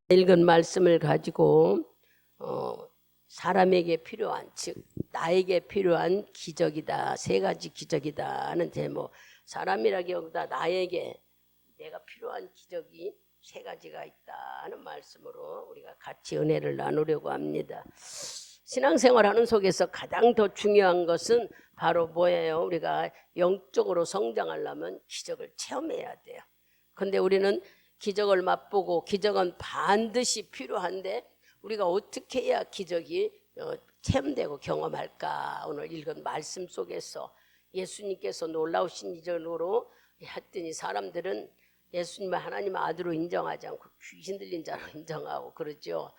읽은 말씀을 가지고 사람에게 필요한, 즉 나에게 필요한 기적이다, 세 가지 기적이다 하는 제목. 사람이라기보다 나에게 내가 필요한 기적이 세 가지가 있다 하는 말씀으로 우리가 같이 은혜를 나누려고 합니다. 신앙생활하는 속에서 가장 더 중요한 것은 바로 뭐예요? 우리가 영적으로 성장하려면 기적을 체험해야 돼요. 근데 우리는 기적을 맛보고 기적은 반드시 필요한데 우리가 어떻게 해야 기적이 체험되고 경험할까? 오늘 읽은 말씀 속에서 예수님께서 놀라우신 기적으로 했더니 사람들은 예수님을 하나님의 아들로 인정하지 않고 귀신 들린 자로 인정하고 그러죠.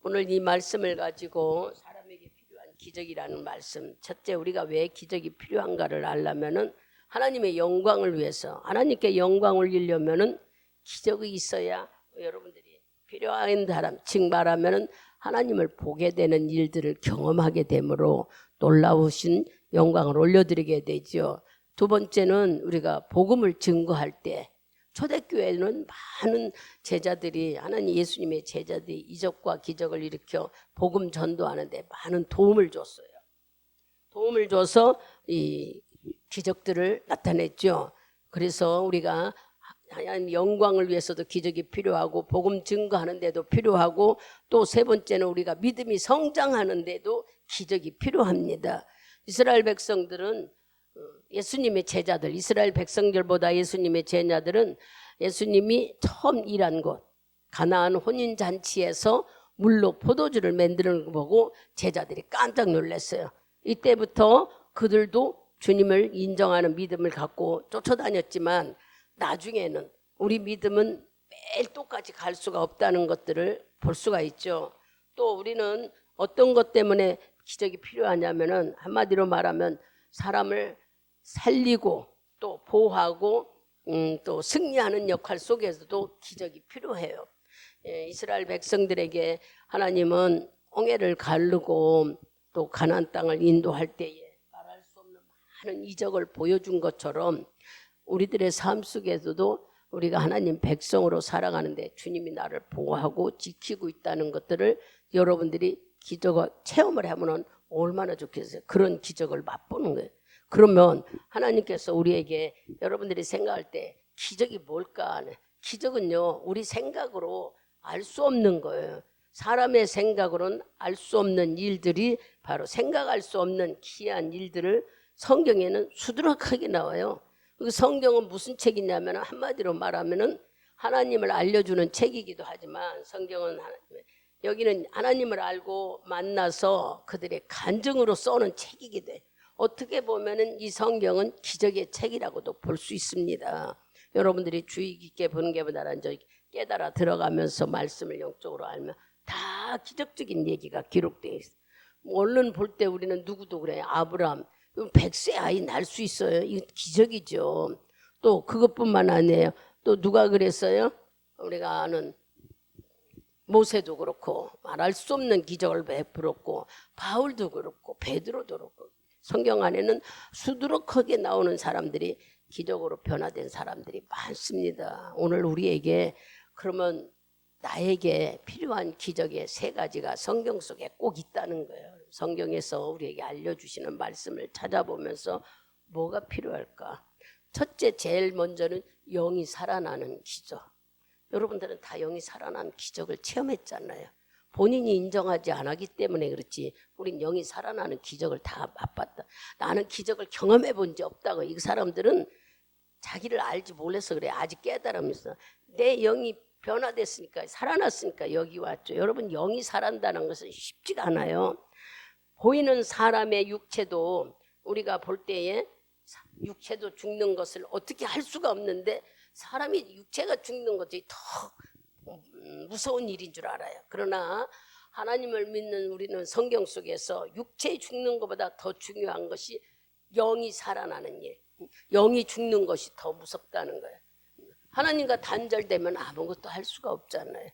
오늘 이 말씀을 가지고 사람에게 필요한 기적이라는 말씀, 첫째 우리가 왜 기적이 필요한가를 알려면은 하나님의 영광을 위해서, 하나님께 영광 올리려면은 기적이 있어야 여러분들이 필요한 사람, 즉 말하면은 하나님을 보게 되는 일들을 경험하게 되므로 놀라우신 영광을 올려드리게 되죠. 두 번째는 우리가 복음을 증거할 때, 초대교회는 많은 제자들이, 하나님 예수님의 제자들이 이적과 기적을 일으켜 복음 전도하는데 많은 도움을 줬어요. 도움을 줘서 이 기적들을 나타냈죠. 그래서 우리가 하나님 영광을 위해서도 기적이 필요하고 복음 증거하는 데도 필요하고 또 세 번째는 우리가 믿음이 성장하는 데도 기적이 필요합니다. 이스라엘 백성들은 예수님의 제자들, 이스라엘 백성들보다 예수님의 제자들은 예수님이 처음 일한 곳 가나안 혼인잔치에서 물로 포도주를 만드는 거 보고 제자들이 깜짝 놀랐어요. 이때부터 그들도 주님을 인정하는 믿음을 갖고 쫓아다녔지만 나중에는 우리 믿음은 매일 똑같이 갈 수가 없다는 것들을 볼 수가 있죠. 또 우리는 어떤 것 때문에 기적이 필요하냐면은 한마디로 말하면 사람을 살리고 또 보호하고 또 승리하는 역할 속에서도 기적이 필요해요. 이스라엘 백성들에게 하나님은 홍해를 가르고 또 가나안 땅을 인도할 때에 말할 수 없는 많은 이적을 보여준 것처럼 우리들의 삶 속에서도 우리가 하나님 백성으로 살아가는데 주님이 나를 보호하고 지키고 있다는 것들을 여러분들이 기적을 체험을 하면 얼마나 좋겠어요. 그런 기적을 맛보는 거예요. 그러면 하나님께서 우리에게 여러분들이 생각할 때 기적이 뭘까? 기적은요 우리 생각으로 알 수 없는 거예요. 사람의 생각으로는 알 수 없는 일들이 바로 생각할 수 없는 기이한 일들을 성경에는 수두룩하게 나와요. 성경은 무슨 책이냐면 한마디로 말하면은 하나님을 알려주는 책이기도 하지만 성경은 여기는 하나님을 알고 만나서 그들의 간증으로 써는 책이기도 해요. 어떻게 보면은 이 성경은 기적의 책이라고도 볼 수 있습니다. 여러분들이 주의 깊게 보는 게보다는 깨달아 들어가면서 말씀을 영적으로 알면 다 기적적인 얘기가 기록되어 있어요. 얼른 볼 때 우리는 누구도 그래요. 아브라함 100세 아이 날 수 있어요. 이거 기적이죠. 또 그것뿐만 아니에요. 또 누가 그랬어요? 우리가 아는 모세도 그렇고 말할 수 없는 기적을 베풀었고 바울도 그렇고 베드로도 그렇고 성경 안에는 수두룩하게 나오는 사람들이 기적으로 변화된 사람들이 많습니다. 오늘 우리에게 그러면 나에게 필요한 기적의 세 가지가 성경 속에 꼭 있다는 거예요. 성경에서 우리에게 알려주시는 말씀을 찾아보면서 뭐가 필요할까? 첫째, 제일 먼저는 영이 살아나는 기적. 여러분들은 다 영이 살아난 기적을 체험했잖아요. 본인이 인정하지 않았기 때문에 그렇지 우린 영이 살아나는 기적을 다 맛봤다. 나는 기적을 경험해 본 적 없다고. 이 사람들은 자기를 알지 몰라서 그래. 아직 깨달으면서 내 영이 변화됐으니까 살아났으니까 여기 왔죠. 여러분 영이 살아난다는 것은 쉽지가 않아요. 보이는 사람의 육체도 우리가 볼 때에 육체도 죽는 것을 어떻게 할 수가 없는데 사람이 육체가 죽는 것이 더 무서운 일인 줄 알아요. 그러나 하나님을 믿는 우리는 성경 속에서 육체 죽는 것보다 더 중요한 것이 영이 살아나는 일, 영이 죽는 것이 더 무섭다는 거예요. 하나님과 단절되면 아무것도 할 수가 없잖아요.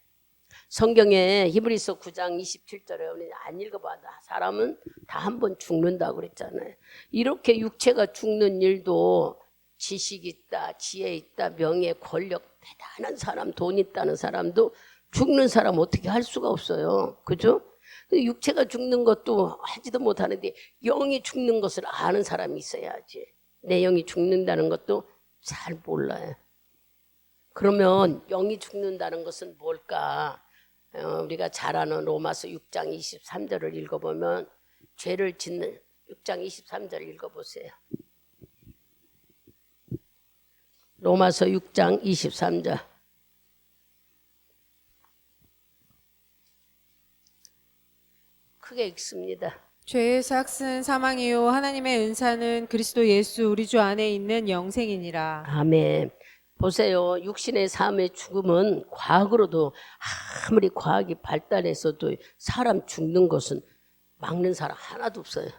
성경에 히브리서 9장 27절에 우리 안 읽어봐도 사람은 다 한 번 죽는다고 그랬잖아요. 이렇게 육체가 죽는 일도 지식 있다, 지혜 있다, 명예, 권력 대단한 사람, 돈 있다는 사람도 죽는 사람 어떻게 할 수가 없어요. 그죠? 육체가 죽는 것도 하지도 못하는데 영이 죽는 것을 아는 사람이 있어야지. 내 영이 죽는다는 것도 잘 몰라요. 그러면 영이 죽는다는 것은 뭘까? 우리가 잘 아는 로마서 6장 23절을 읽어보면 죄를 짓는 6장 23절 읽어보세요. 로마서 6장 23절. 크게 읽습니다. 죄의 삭은 사망이요 하나님의 은사는 그리스도 예수 우리 주 안에 있는 영생이니라. 아멘. 보세요. 육신의 삶의 죽음은 과학으로도 아무리 과학이 발달해서도 사람 죽는 것은 막는 사람 하나도 없어요.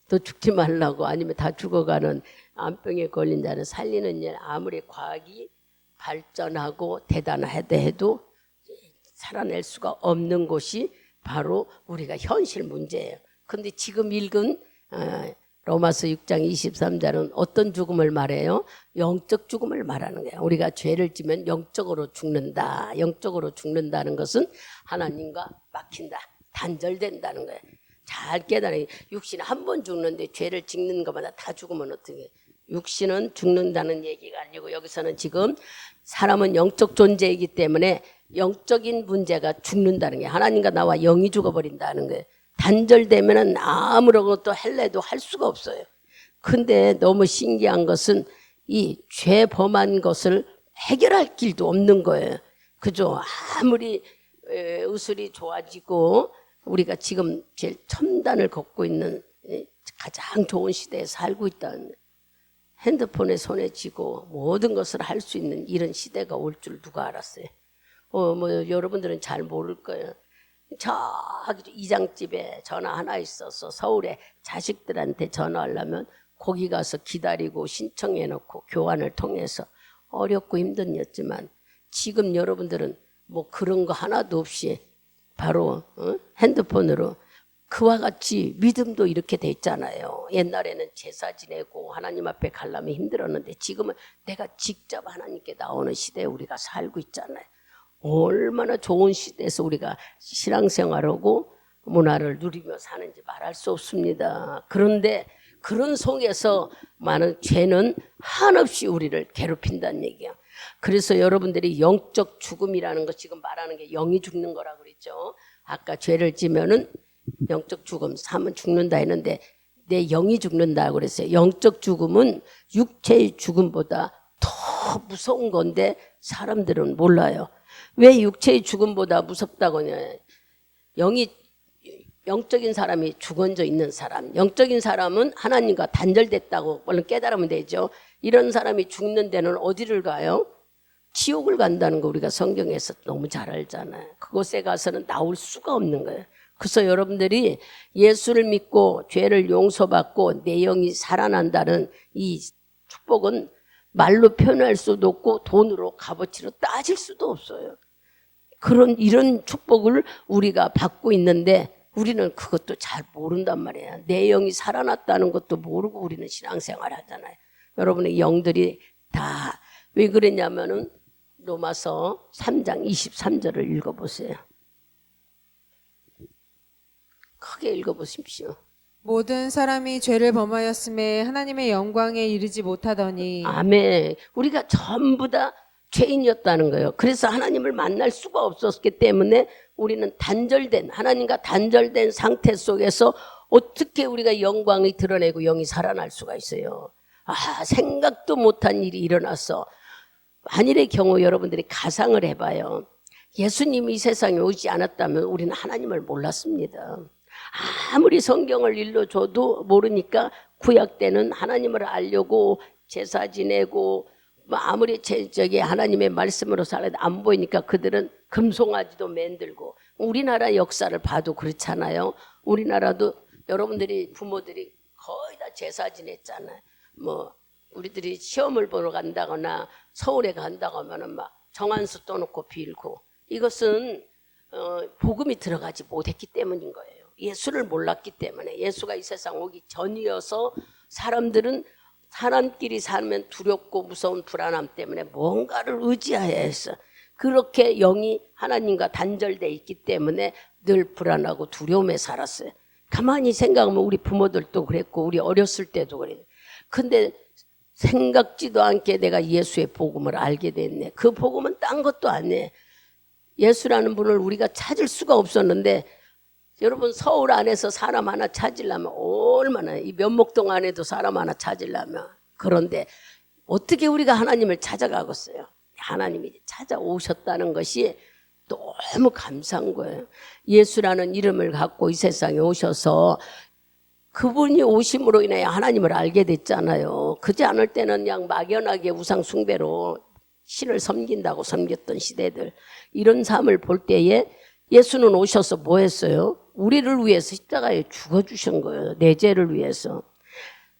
더 죽지 말라고 아니면 다 죽어가는 암병에 걸린 자를 살리는 일 아무리 과학이 발전하고 대단하다 해도 살아낼 수가 없는 것이 바로 우리가 현실 문제예요. 근데 지금 읽은 로마서 6장 23절은 어떤 죽음을 말해요? 영적 죽음을 말하는 거예요. 우리가 죄를 지면 영적으로 죽는다. 영적으로 죽는다는 것은 하나님과 막힌다. 단절된다는 거예요. 잘 깨달아요. 육신은 한 번 죽는데 죄를 짓는 것마다 다 죽으면 어떻게 해요? 육신은 죽는다는 얘기가 아니고 여기서는 지금 사람은 영적 존재이기 때문에 영적인 문제가 죽는다는 게 하나님과 나와 영이 죽어버린다는 거예요. 단절되면은 아무런 것도 할래도 할 수가 없어요. 근데 너무 신기한 것은 이 죄 범한 것을 해결할 길도 없는 거예요. 그죠? 아무리 의술이 좋아지고 우리가 지금 제일 첨단을 걷고 있는 가장 좋은 시대에 살고 있다는 핸드폰에 손에 쥐고 모든 것을 할 수 있는 이런 시대가 올 줄 누가 알았어요? 여러분들은 잘 모를 거예요. 저기 이장집에 전화 하나 있어서 서울에 자식들한테 전화하려면 거기 가서 기다리고 신청해 놓고 교환을 통해서 어렵고 힘든 일이었지만 지금 여러분들은 뭐 그런 거 하나도 없이 바로 핸드폰으로 그와 같이 믿음도 이렇게 돼 있잖아요. 옛날에는 제사 지내고 하나님 앞에 가려면 힘들었는데 지금은 내가 직접 하나님께 나오는 시대에 우리가 살고 있잖아요. 얼마나 좋은 시대에서 우리가 신앙생활하고 문화를 누리며 사는지 말할 수 없습니다. 그런데 그런 속에서 많은 죄는 한없이 우리를 괴롭힌다는 얘기야. 그래서 여러분들이 영적 죽음이라는 거 지금 말하는 게 영이 죽는 거라고 그랬죠. 아까 죄를 지면은 영적 죽음, 삶은 죽는다 했는데 내 영이 죽는다고 그랬어요. 영적 죽음은 육체의 죽음보다 더 무서운 건데 사람들은 몰라요. 왜 육체의 죽음보다 무섭다고 하냐. 영적인 사람이 죽어져 있는 사람, 영적인 사람은 하나님과 단절됐다고 얼른 깨달으면 되죠. 이런 사람이 죽는 데는 어디를 가요? 지옥을 간다는 거 우리가 성경에서 너무 잘 알잖아요. 그곳에 가서는 나올 수가 없는 거예요. 그래서 여러분들이 예수를 믿고 죄를 용서받고 내 영이 살아난다는 이 축복은 말로 표현할 수도 없고 돈으로 값어치로 따질 수도 없어요. 이런 축복을 우리가 받고 있는데 우리는 그것도 잘 모른단 말이에요. 내 영이 살아났다는 것도 모르고 우리는 신앙생활 하잖아요. 여러분의 영들이 다 왜 그랬냐면은 로마서 3장 23절을 읽어보세요. 크게 읽어보십시오. 모든 사람이 죄를 범하였음에 하나님의 영광에 이르지 못하더니. 아멘. 우리가 전부 다 죄인이었다는 거예요. 그래서 하나님을 만날 수가 없었기 때문에 우리는 하나님과 단절된 상태 속에서 어떻게 우리가 영광을 드러내고 영이 살아날 수가 있어요. 생각도 못한 일이 일어났어. 만일의 경우 여러분들이 가상을 해봐요. 예수님이 이 세상에 오지 않았다면 우리는 하나님을 몰랐습니다. 아무리 성경을 일러줘도 모르니까 구약 때는 하나님을 알려고 제사 지내고 아무리 하나님의 말씀으로 살아도 안 보이니까 그들은 금송아지도 만들고 우리나라 역사를 봐도 그렇잖아요. 우리나라도 여러분들이 부모들이 거의 다 제사 지냈잖아요. 우리들이 시험을 보러 간다거나 서울에 간다고 하면은 막 정한수 떠놓고 빌고 이것은 복음이 들어가지 못했기 때문인 거예요. 예수를 몰랐기 때문에 예수가 이 세상 오기 전이어서 사람들은 사람끼리 살면 두렵고 무서운 불안함 때문에 뭔가를 의지해야 했어. 그렇게 영이 하나님과 단절돼 있기 때문에 늘 불안하고 두려움에 살았어요. 가만히 생각하면 우리 부모들도 그랬고 우리 어렸을 때도 그래요. 근데 생각지도 않게 내가 예수의 복음을 알게 됐네. 그 복음은 딴 것도 아니에요. 예수라는 분을 우리가 찾을 수가 없었는데, 여러분 서울 안에서 사람 하나 찾으려면 얼마나, 이 면목동 안에도 사람 하나 찾으려면. 그런데 어떻게 우리가 하나님을 찾아가겠어요? 하나님이 찾아오셨다는 것이 너무 감사한 거예요. 예수라는 이름을 갖고 이 세상에 오셔서 그분이 오심으로 인해 하나님을 알게 됐잖아요. 그지 않을 때는 그냥 막연하게 우상 숭배로 신을 섬긴다고 섬겼던 시대들, 이런 삶을 볼 때에 예수는 오셔서 뭐 했어요? 우리를 위해서 십자가에 죽어주신 거예요. 내 죄를 위해서.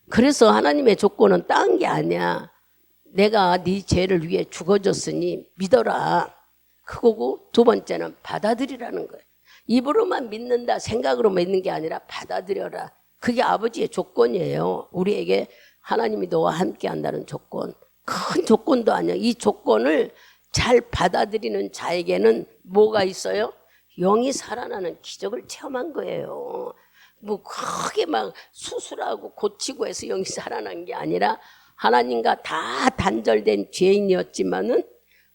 그래서 하나님의 조건은 딴 게 아니야. 내가 네 죄를 위해 죽어줬으니 믿어라. 그거고, 두 번째는 받아들이라는 거예요. 입으로만 믿는다 생각으로만 믿는 게 아니라 받아들여라. 그게 아버지의 조건이에요. 우리에게 하나님이 너와 함께 한다는 조건. 큰 조건도 아니야. 이 조건을 잘 받아들이는 자에게는 뭐가 있어요? 영이 살아나는 기적을 체험한 거예요. 뭐 크게 막 수술하고 고치고 해서 영이 살아난 게 아니라 하나님과 다 단절된 죄인이었지만은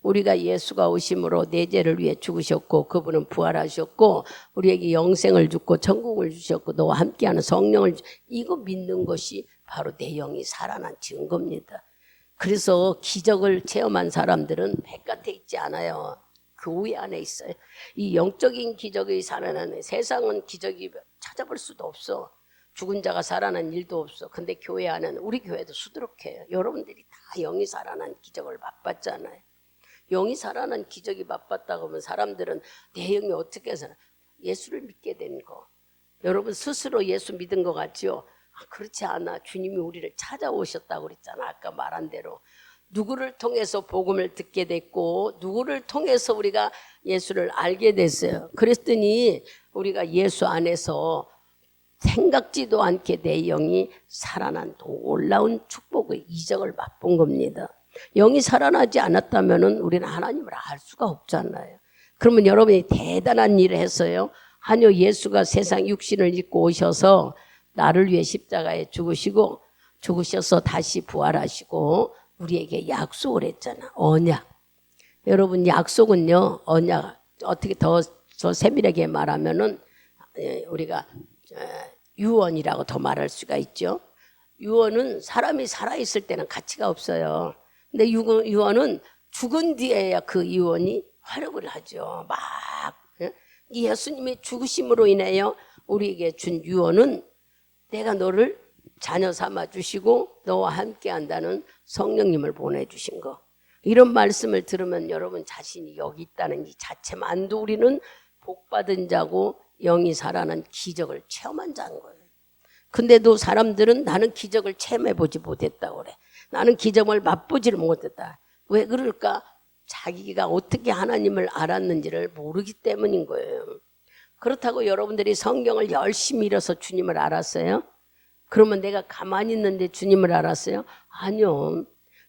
우리가 예수가 오심으로 내 죄를 위해 죽으셨고 그분은 부활하셨고 우리에게 영생을 주고 천국을 주셨고 너와 함께하는 성령을 이거 믿는 것이 바로 내 영이 살아난 증거입니다. 그래서 기적을 체험한 사람들은 바깥에 있지 않아요. 교회 안에 있어요. 이 영적인 기적이 살아나는, 세상은 기적이 찾아볼 수도 없어. 죽은 자가 살아난 일도 없어. 근데 교회 안에는, 우리 교회도 수두룩해요. 여러분들이 다 영이 살아난 기적을 맛봤잖아요. 영이 살아난 기적이 맛봤다고 하면 사람들은 내 영이 어떻게 해서 예수를 믿게 된 거. 여러분 스스로 예수 믿은 것 같죠? 그렇지 않아. 주님이 우리를 찾아오셨다고 그랬잖아. 아까 말한 대로. 누구를 통해서 복음을 듣게 됐고 누구를 통해서 우리가 예수를 알게 됐어요. 그랬더니 우리가 예수 안에서 생각지도 않게 내 영이 살아난 놀라운 축복의 이적을 맛본 겁니다. 영이 살아나지 않았다면 우리는 하나님을 알 수가 없잖아요. 그러면 여러분이 대단한 일을 했어요. 아니요, 예수가 세상 육신을 입고 오셔서 나를 위해 십자가에 죽으셔서 다시 부활하시고 우리에게 약속을 했잖아. 언약. 여러분 약속은요, 언약. 어떻게 더 세밀하게 말하면은 우리가 유언이라고 더 말할 수가 있죠. 유언은 사람이 살아있을 때는 가치가 없어요. 근데 유언은 죽은 뒤에야 그 유언이 활약을 하죠. 막 예수님이 죽으심으로 인하여 우리에게 준 유언은 내가 너를 자녀 삼아 주시고 너와 함께 한다는 성령님을 보내주신 거. 이런 말씀을 들으면 여러분 자신이 여기 있다는 이 자체만도 우리는 복받은 자고 영이 살아난 기적을 체험한 자인 거예요. 근데도 사람들은 나는 기적을 체험해보지 못했다고 그래. 나는 기적을 맛보지를 못했다. 왜 그럴까? 자기가 어떻게 하나님을 알았는지를 모르기 때문인 거예요. 그렇다고 여러분들이 성경을 열심히 읽어서 주님을 알았어요? 그러면 내가 가만히 있는데 주님을 알았어요? 아니요.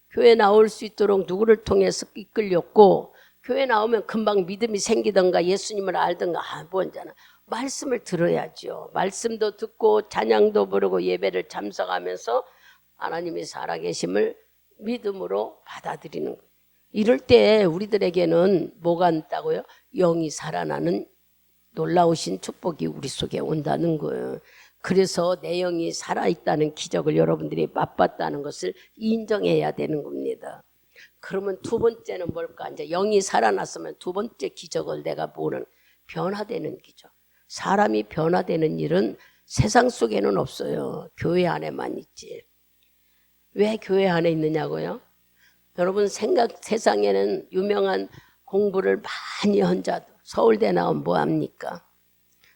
교회 나올 수 있도록 누구를 통해서 이끌렸고 교회 나오면 금방 믿음이 생기던가 예수님을 알던가 뭔잖아. 말씀을 들어야죠. 말씀도 듣고 찬양도 부르고 예배를 참석하면서 하나님의 살아계심을 믿음으로 받아들이는 거예요. 이럴 때 우리들에게는 뭐가 있다고요? 영이 살아나는 놀라우신 축복이 우리 속에 온다는 거예요. 그래서 내 영이 살아있다는 기적을 여러분들이 맛봤다는 것을 인정해야 되는 겁니다. 그러면 두 번째는 뭘까? 이제 영이 살아났으면 두 번째 기적을 내가 보는 변화되는 기적. 사람이 변화되는 일은 세상 속에는 없어요. 교회 안에만 있지. 왜 교회 안에 있느냐고요? 여러분 세상에는 유명한 공부를 많이 한 자도 서울대 나오면 뭐합니까?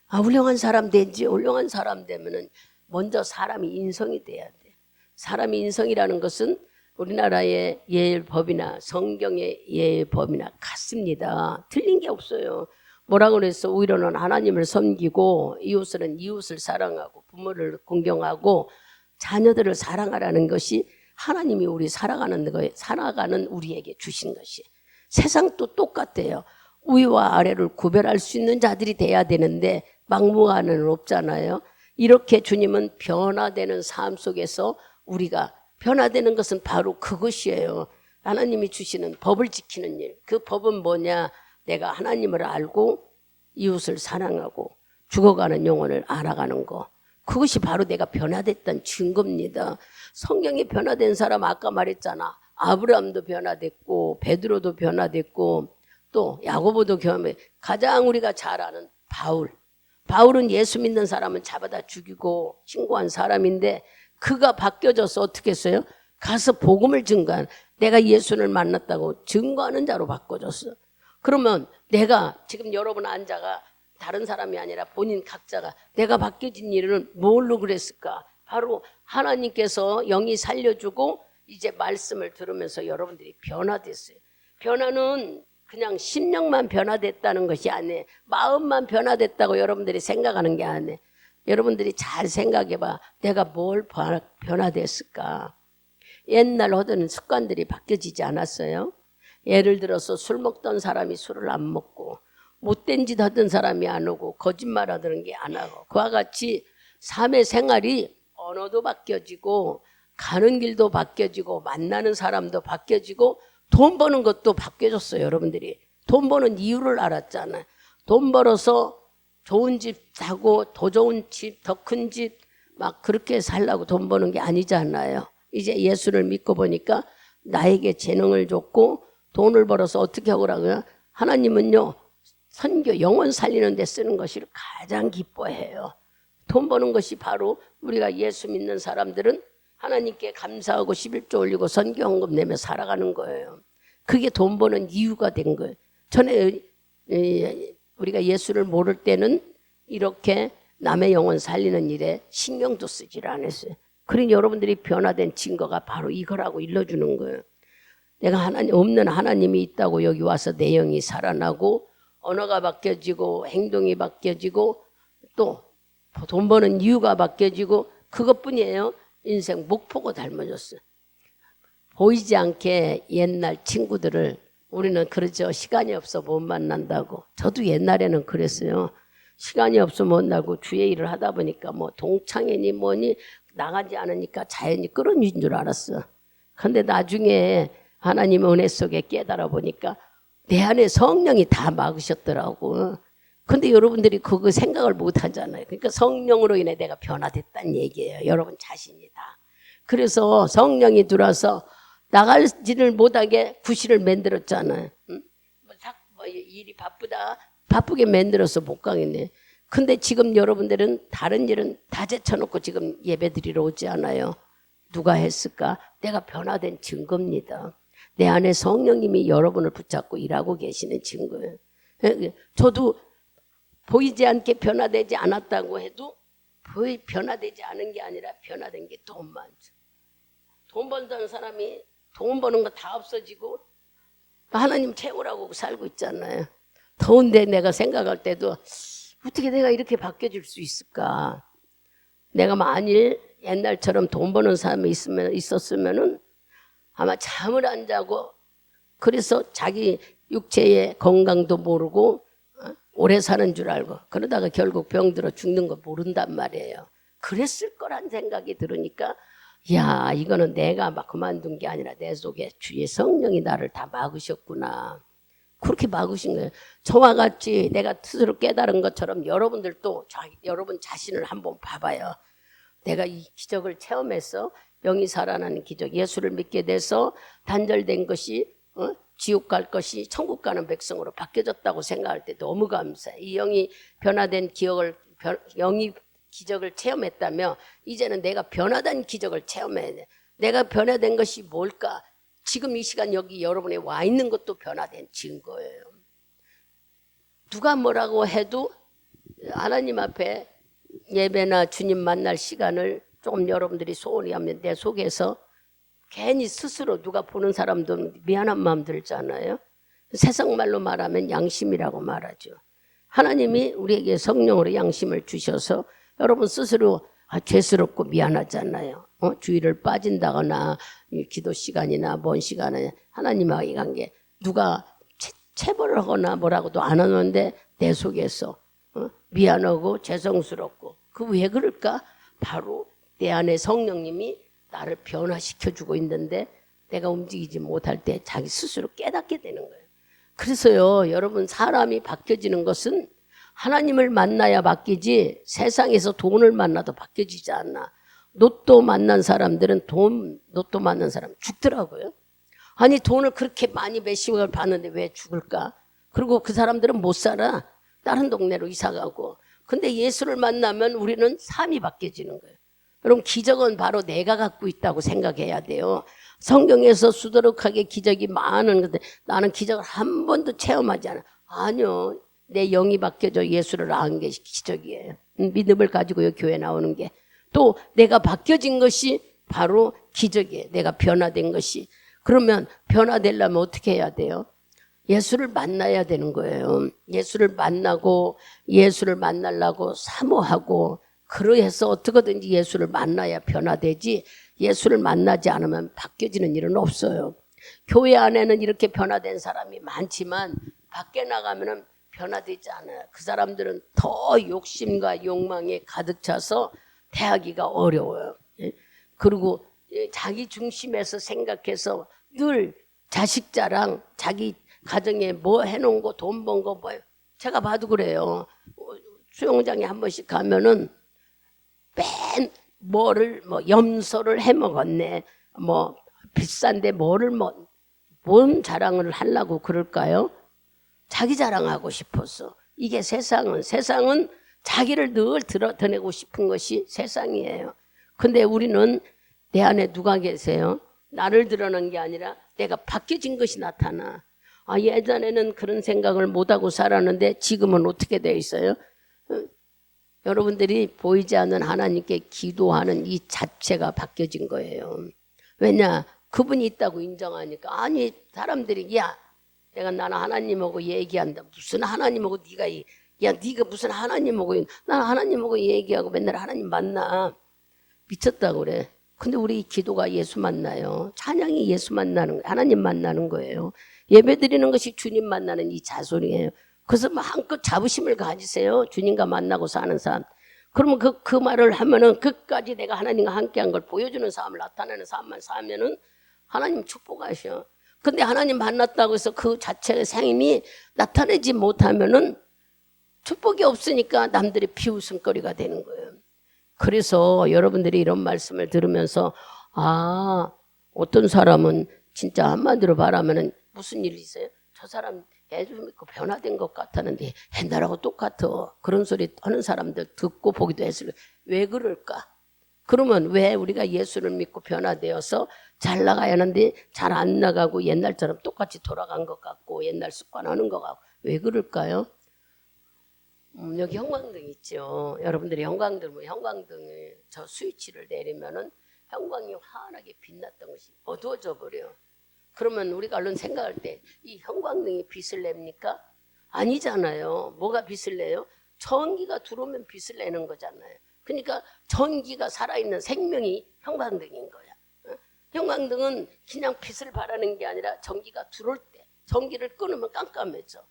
훌륭한 사람 되지. 훌륭한 사람 되면은 먼저 사람이 인성이 돼야 돼. 사람이 인성이라는 것은 우리나라의 예법이나 성경의 예법이나 같습니다. 틀린 게 없어요. 뭐라고 그랬어? 오히려는 하나님을 섬기고 이웃은 이웃을 사랑하고 부모를 공경하고 자녀들을 사랑하라는 것이 하나님이 우리 살아가는 우리에게 주신 것이. 세상도 똑같아요. 위와 아래를 구별할 수 있는 자들이 돼야 되는데 막무가내는 없잖아요. 이렇게 주님은 변화되는 삶 속에서 우리가 변화되는 것은 바로 그것이에요. 하나님이 주시는 법을 지키는 일. 그 법은 뭐냐? 내가 하나님을 알고 이웃을 사랑하고 죽어가는 영혼을 알아가는 거. 그것이 바로 내가 변화됐던 증거입니다. 성경이 변화된 사람 아까 말했잖아. 아브라함도 변화됐고 베드로도 변화됐고 또 야고보도 변화됐고 가장 우리가 잘 아는 바울은 예수 믿는 사람은 잡아다 죽이고 신고한 사람인데 그가 바뀌어져서 어떻게 했어요? 가서 복음을 증거한, 내가 예수를 만났다고 증거하는 자로 바꿔줬어. 그러면 내가 지금 여러분 앉아가 다른 사람이 아니라 본인 각자가 내가 바뀌어진 일은 뭘로 그랬을까? 바로 하나님께서 영이 살려주고 이제 말씀을 들으면서 여러분들이 변화됐어요. 변화는 그냥 심령만 변화됐다는 것이 아니에요. 마음만 변화됐다고 여러분들이 생각하는 게 아니에요. 여러분들이 잘 생각해봐. 내가 뭘 변화됐을까? 옛날 하던 습관들이 바뀌어지지 않았어요? 예를 들어서 술 먹던 사람이 술을 안 먹고 못된 짓 하던 사람이 안 오고 거짓말 하던 게 안 하고 그와 같이 삶의 생활이 언어도 바뀌어지고 가는 길도 바뀌어지고 만나는 사람도 바뀌어지고 돈 버는 것도 바뀌어졌어요. 여러분들이 돈 버는 이유를 알았잖아요. 돈 벌어서 좋은 집 사고 더 좋은 집, 더 큰 집 막 그렇게 살라고 돈 버는 게 아니잖아요. 이제 예수를 믿고 보니까 나에게 재능을 줬고 돈을 벌어서 어떻게 하고라고요? 하나님은요 선교 영혼 살리는 데 쓰는 것을 가장 기뻐해요. 돈 버는 것이 바로 우리가 예수 믿는 사람들은 하나님께 감사하고 11조 올리고 선교 헌금 내며 살아가는 거예요. 그게 돈 버는 이유가 된 거예요. 전에 우리가 예수를 모를 때는 이렇게 남의 영혼 살리는 일에 신경도 쓰질 않았어요. 그러니 여러분들이 변화된 증거가 바로 이거라고 일러주는 거예요. 내가 없는 하나님이 있다고 여기 와서 내 영이 살아나고 언어가 바뀌어지고 행동이 바뀌어지고 또 돈 버는 이유가 바뀌어지고 그것뿐이에요. 인생 목표가 달라졌어요. 보이지 않게 옛날 친구들을 우리는 그러죠. 시간이 없어 못 만난다고. 저도 옛날에는 그랬어요. 시간이 없어 못 나고 주의 일을 하다 보니까 뭐 동창회니 뭐니 나가지 않으니까 자연히 끌어진 줄 알았어. 근데 나중에 하나님의 은혜 속에 깨달아 보니까 내 안에 성령이 다 막으셨더라고. 근데 여러분들이 그거 생각을 못 하잖아요. 그러니까 성령으로 인해 내가 변화됐다는 얘기예요. 여러분 자신이 다. 그래서 성령이 들어와서 나가지를 못하게 구실을 만들었잖아요. 응? 뭐 일이 바쁘게 만들어서 못 가겠네. 근데 지금 여러분들은 다른 일은 다 제쳐놓고 지금 예배 드리러 오지 않아요. 누가 했을까? 내가 변화된 증거입니다. 내 안에 성령님이 여러분을 붙잡고 일하고 계시는 증거예요. 저도 보이지 않게 변화되지 않았다고 해도 변화되지 않은 게 아니라 변화된 게 돈만. 돈 번다는 사람이 돈 버는 거 다 없어지고 하나님 채우라고 살고 있잖아요. 더운데 내가 생각할 때도 어떻게 내가 이렇게 바뀌어질 수 있을까? 내가 만일 옛날처럼 돈 버는 사람이 있었으면은 아마 잠을 안 자고 그래서 자기 육체의 건강도 모르고 오래 사는 줄 알고 그러다가 결국 병들어 죽는 거 모른단 말이에요. 그랬을 거란 생각이 들으니까 야 이거는 내가 막 그만둔 게 아니라 내 속에 주의 성령이 나를 다 막으셨구나. 그렇게 막으신 거예요. 저와 같이 내가 스스로 깨달은 것처럼 여러분들도 여러분 자신을 한번 봐봐요. 내가 이 기적을 체험해서 영이 살아나는 기적, 예수를 믿게 돼서 단절된 것이 지옥 갈 것이 천국 가는 백성으로 바뀌어졌다고 생각할 때 너무 감사해. 이 영이 변화된 영이 기적을 체험했다며 이제는 내가 변화된 기적을 체험해야 돼. 내가 변화된 것이 뭘까? 지금 이 시간 여기 여러분이 와 있는 것도 변화된 증거예요. 누가 뭐라고 해도 하나님 앞에 예배나 주님 만날 시간을 조금 여러분들이 소원히 하면 내 속에서 괜히 스스로 누가 보는 사람도 미안한 마음 들잖아요. 세상 말로 말하면 양심이라고 말하죠. 하나님이 우리에게 성령으로 양심을 주셔서 여러분 스스로 죄스럽고 미안하잖아요. 주의를 빠진다거나 이 기도 시간이나 먼 시간에 하나님과의 관계 누가 체벌을 하거나 뭐라고도 안 하는데 내 속에서 미안하고 죄송스럽고 그 왜 그럴까? 바로 내 안에 성령님이 나를 변화시켜주고 있는데 내가 움직이지 못할 때 자기 스스로 깨닫게 되는 거예요. 그래서요, 여러분, 사람이 바뀌어지는 것은 하나님을 만나야 바뀌지 세상에서 돈을 만나도 바뀌어지지 않나. 로또 만난 사람들은 로또 만난 사람 죽더라고요. 아니, 돈을 그렇게 많이 몇십억을 받는데 왜 죽을까? 그리고 그 사람들은 못 살아. 다른 동네로 이사 가고. 근데 예수를 만나면 우리는 삶이 바뀌어지는 거예요. 여러분, 기적은 바로 내가 갖고 있다고 생각해야 돼요. 성경에서 수두룩하게 기적이 많은 건데 나는 기적을 한 번도 체험하지 않아. 아니요. 내 영이 바뀌어져 예수를 아는 게 기적이에요. 믿음을 가지고요, 교회 나오는 게. 또 내가 바뀌어진 것이 바로 기적이에요. 내가 변화된 것이. 그러면 변화되려면 어떻게 해야 돼요? 예수를 만나야 되는 거예요. 예수를 만나고 예수를 만나려고 사모하고 그러해서 어떻게든지 예수를 만나야 변화되지 예수를 만나지 않으면 바뀌어지는 일은 없어요. 교회 안에는 이렇게 변화된 사람이 많지만 밖에 나가면 변화되지 않아요. 그 사람들은 더 욕심과 욕망에 가득 차서 대하기가 어려워요. 그리고 자기 중심에서 생각해서 늘 자식 자랑, 자기 가정에 뭐 해놓은 거, 돈 번 거, 뭐 제가 봐도 그래요. 수영장에 한 번씩 가면은 맨 뭐를 뭐 염소를 해 먹었네. 뭐 비싼데 뭐를 뭔 자랑을 하려고 그럴까요? 자기 자랑하고 싶어서. 이게 세상은 자기를 늘 드러내고 싶은 것이 세상이에요. 근데 우리는 내 안에 누가 계세요? 나를 드러낸 게 아니라 내가 바뀌어진 것이 나타나. 예전에는 그런 생각을 못하고 살았는데 지금은 어떻게 되어 있어요? 여러분들이 보이지 않는 하나님께 기도하는 이 자체가 바뀌어진 거예요. 왜냐? 그분이 있다고 인정하니까. 아니, 사람들이 내가 나는 하나님하고 얘기한다. 무슨 하나님하고 네가 무슨 하나님하고 나는 하나님하고 얘기하고 맨날 하나님 만나. 미쳤다고 그래. 근데 우리 기도가 예수 만나요. 찬양이 예수 만나는 거예요. 하나님 만나는 거예요. 예배 드리는 것이 주님 만나는 이 자손이에요. 그래서 마음껏 자부심을 가지세요. 주님과 만나고 사는 삶. 그러면 그 말을 하면은 끝까지 내가 하나님과 함께한 걸 보여주는 삶을 나타내는 삶만 살면은 하나님 축복하셔. 근데 하나님 만났다고 해서 그 자체의 생임이 나타내지 못하면은 축복이 없으니까 남들이 비웃음거리가 되는 거예요. 그래서 여러분들이 이런 말씀을 들으면서 어떤 사람은 진짜 한마디로 말하면은 무슨 일이 있어요? 저 사람 예수 믿고 변화된 것 같았는데 옛날하고 똑같아. 그런 소리 하는 사람들 듣고 보기도 했어요. 왜 그럴까? 그러면 왜 우리가 예수를 믿고 변화되어서 잘 나가야 하는데 잘 안 나가고 옛날처럼 똑같이 돌아간 것 같고 옛날 습관하는 것 같고 왜 그럴까요? 여기 형광등 있죠. 여러분들이 형광등을 저 스위치를 내리면은 형광이 환하게 빛났던 것이 어두워져 버려요. 그러면 우리가 얼른 생각할 때 이 형광등이 빛을 냅니까? 아니잖아요. 뭐가 빛을 내요? 전기가 들어오면 빛을 내는 거잖아요. 그러니까 전기가 살아있는 생명이 형광등인 거야. 형광등은 그냥 빛을 발하는 게 아니라 전기가 들어올 때 전기를 끊으면 깜깜해져.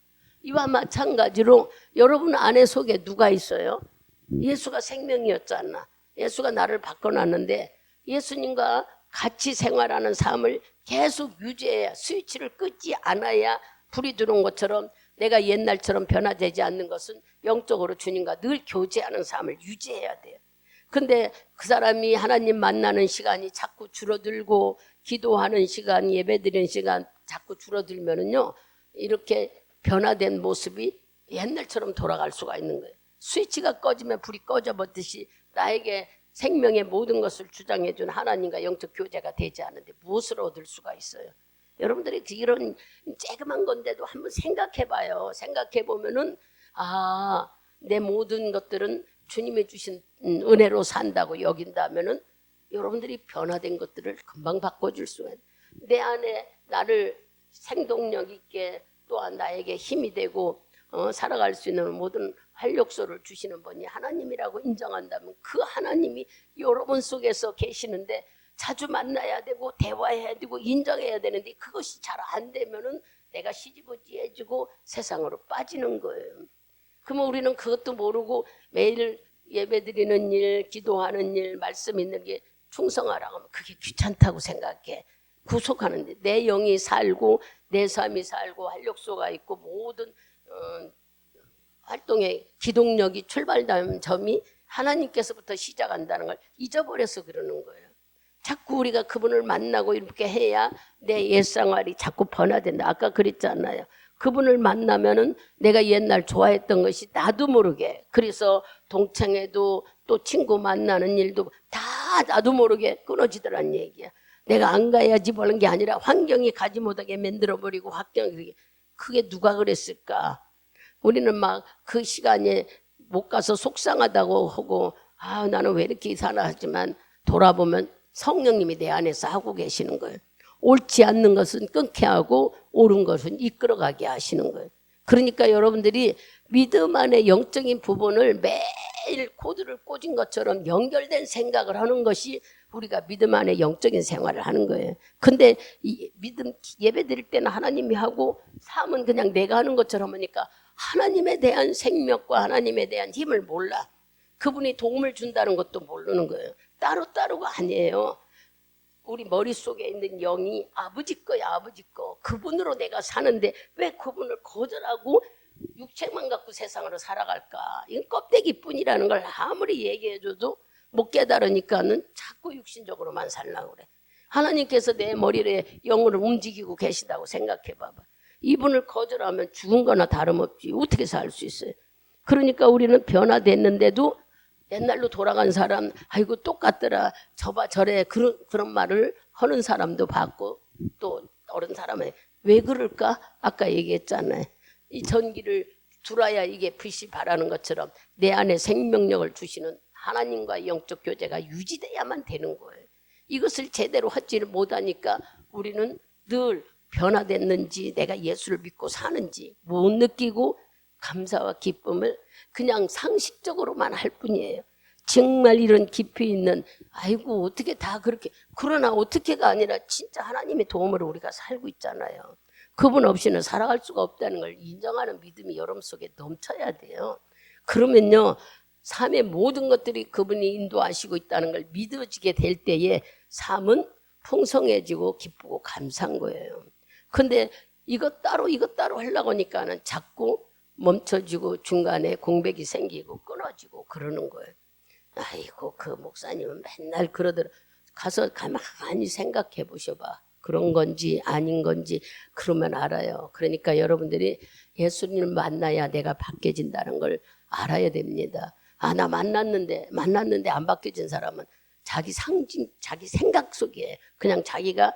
이와 마찬가지로 여러분 안에 속에 누가 있어요? 예수가 생명이었잖아. 예수가 나를 바꿔놨는데 예수님과 같이 생활하는 삶을 계속 유지해야 스위치를 끄지 않아야 불이 들어온 것처럼 내가 옛날처럼 변화되지 않는 것은 영적으로 주님과 늘 교제하는 삶을 유지해야 돼요. 근데 그 사람이 하나님 만나는 시간이 자꾸 줄어들고 기도하는 시간, 예배드리는 시간 자꾸 줄어들면은요 이렇게 변화된 모습이 옛날처럼 돌아갈 수가 있는 거예요. 스위치가 꺼지면 불이 꺼져버듯이 나에게 생명의 모든 것을 주장해 준 하나님과 영적 교제가 되지 않는데 무엇을 얻을 수가 있어요? 여러분들이 이런 쬐그만 건데도 한번 생각해 봐요. 생각해 보면은 내 모든 것들은 주님이 주신 은혜로 산다고 여긴다면은 여러분들이 변화된 것들을 금방 바꿔줄 수가 있어요. 내 안에 나를 생동력 있게 또한 나에게 힘이 되고 살아갈 수 있는 모든 활력소를 주시는 분이 하나님이라고 인정한다면 그 하나님이 여러분 속에서 계시는데 자주 만나야 되고 대화해야 되고 인정해야 되는데 그것이 잘 안 되면은 내가 시지부지해지고 세상으로 빠지는 거예요. 그러면 우리는 그것도 모르고 매일 예배드리는 일, 기도하는 일, 말씀 있는 게 충성하라고 하면 그게 귀찮다고 생각해. 구속하는데 내 영이 살고 내 삶이 살고 활력소가 있고 모든 활동의 기동력이 출발된 점이 하나님께서부터 시작한다는 걸 잊어버려서 그러는 거예요. 자꾸 우리가 그분을 만나고 이렇게 해야 내 옛생활이 자꾸 변화된다. 아까 그랬잖아요. 그분을 만나면은 내가 옛날 좋아했던 것이 나도 모르게, 그래서 동창회도 또 친구 만나는 일도 다 나도 모르게 끊어지더란 얘기야. 내가 안 가야지 보는 게 아니라 환경이 가지 못하게 만들어버리고 환경이, 그게 누가 그랬을까? 우리는 막 그 시간에 못 가서 속상하다고 하고 나는 왜 이렇게 사나 하지만 돌아보면 성령님이 내 안에서 하고 계시는 거예요. 옳지 않는 것은 끊게 하고 옳은 것은 이끌어가게 하시는 거예요. 그러니까 여러분들이 믿음 안의 영적인 부분을 매일 코드를 꽂은 것처럼 연결된 생각을 하는 것이 우리가 믿음 안에 영적인 생활을 하는 거예요. 근데 이 믿음 예배 드릴 때는 하나님이 하고 삶은 그냥 내가 하는 것처럼 하니까 하나님에 대한 생명과 하나님에 대한 힘을 몰라. 그분이 도움을 준다는 것도 모르는 거예요. 따로따로가 아니에요. 우리 머릿속에 있는 영이 아버지 거야, 아버지 거. 그분으로 내가 사는데 왜 그분을 거절하고 육체만 갖고 세상으로 살아갈까? 이건 껍데기뿐이라는 걸 아무리 얘기해줘도 못 깨달으니까는 자꾸 육신적으로만 살려고 그래. 하나님께서 내 머리를 영으로 움직이고 계시다고 생각해 봐봐. 이분을 거절하면 죽은 거나 다름없지. 어떻게 살 수 있어요? 그러니까 우리는 변화됐는데도 옛날로 돌아간 사람, 아이고 똑같더라, 저봐 저래, 그런 말을 하는 사람도 봤고, 또 어른 사람은 왜 그럴까? 아까 얘기했잖아요. 이 전기를 들어야 이게 빛이 바라는 것처럼 내 안에 생명력을 주시는 하나님과의 영적 교제가 유지돼야만 되는 거예요. 이것을 제대로 하지를 못하니까 우리는 늘 변화됐는지 내가 예수를 믿고 사는지 못 느끼고 감사와 기쁨을 그냥 상식적으로만 할 뿐이에요. 정말 이런 깊이 있는 아이고 어떻게 다 그렇게, 그러나 어떻게가 아니라 진짜 하나님의 도움으로 우리가 살고 있잖아요. 그분 없이는 살아갈 수가 없다는 걸 인정하는 믿음이 여러분 속에 넘쳐야 돼요. 그러면요 삶의 모든 것들이 그분이 인도하시고 있다는 걸 믿어지게 될 때에 삶은 풍성해지고 기쁘고 감사한 거예요. 근데 이것 따로 하려고 하니까는 자꾸 멈춰지고 중간에 공백이 생기고 끊어지고 그러는 거예요. 아이고 그 목사님은 맨날 그러더라. 가서 가만히 생각해 보셔봐. 그런 건지 아닌 건지 그러면 알아요. 그러니까 여러분들이 예수님을 만나야 내가 바뀌어진다는 걸 알아야 됩니다. 나 만났는데 안 바뀌어진 사람은 자기 상징, 자기 생각 속에 그냥 자기가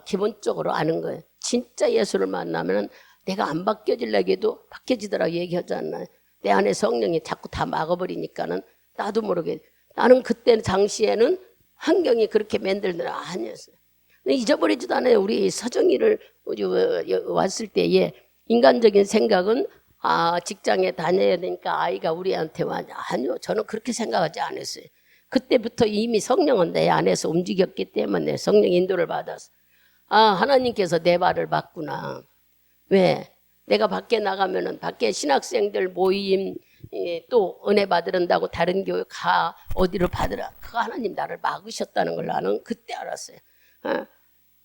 기본적으로 아는 거예요. 진짜 예수를 만나면 내가 안 바뀌어지려고 해도 바뀌어지더라 얘기하잖아요. 내 안에 성령이 자꾸 다 막아버리니까는 나도 모르게, 나는 그때 당시에는 환경이 그렇게 만들더라 아니었어요. 잊어버리지도 않아요. 우리 서정이를 왔을 때에 인간적인 생각은 직장에 다녀야 되니까 아이가 우리한테 와냐. 아니요, 저는 그렇게 생각하지 않았어요. 그때부터 이미 성령은 내 안에서 움직였기 때문에 성령 인도를 받았어. 하나님께서 내 발을 봤구나. 왜? 내가 밖에 나가면은 밖에 신학생들 모임 또 은혜 받으른다고 다른 교회 가, 어디로 받으라. 그 하나님 나를 막으셨다는 걸 나는 그때 알았어요.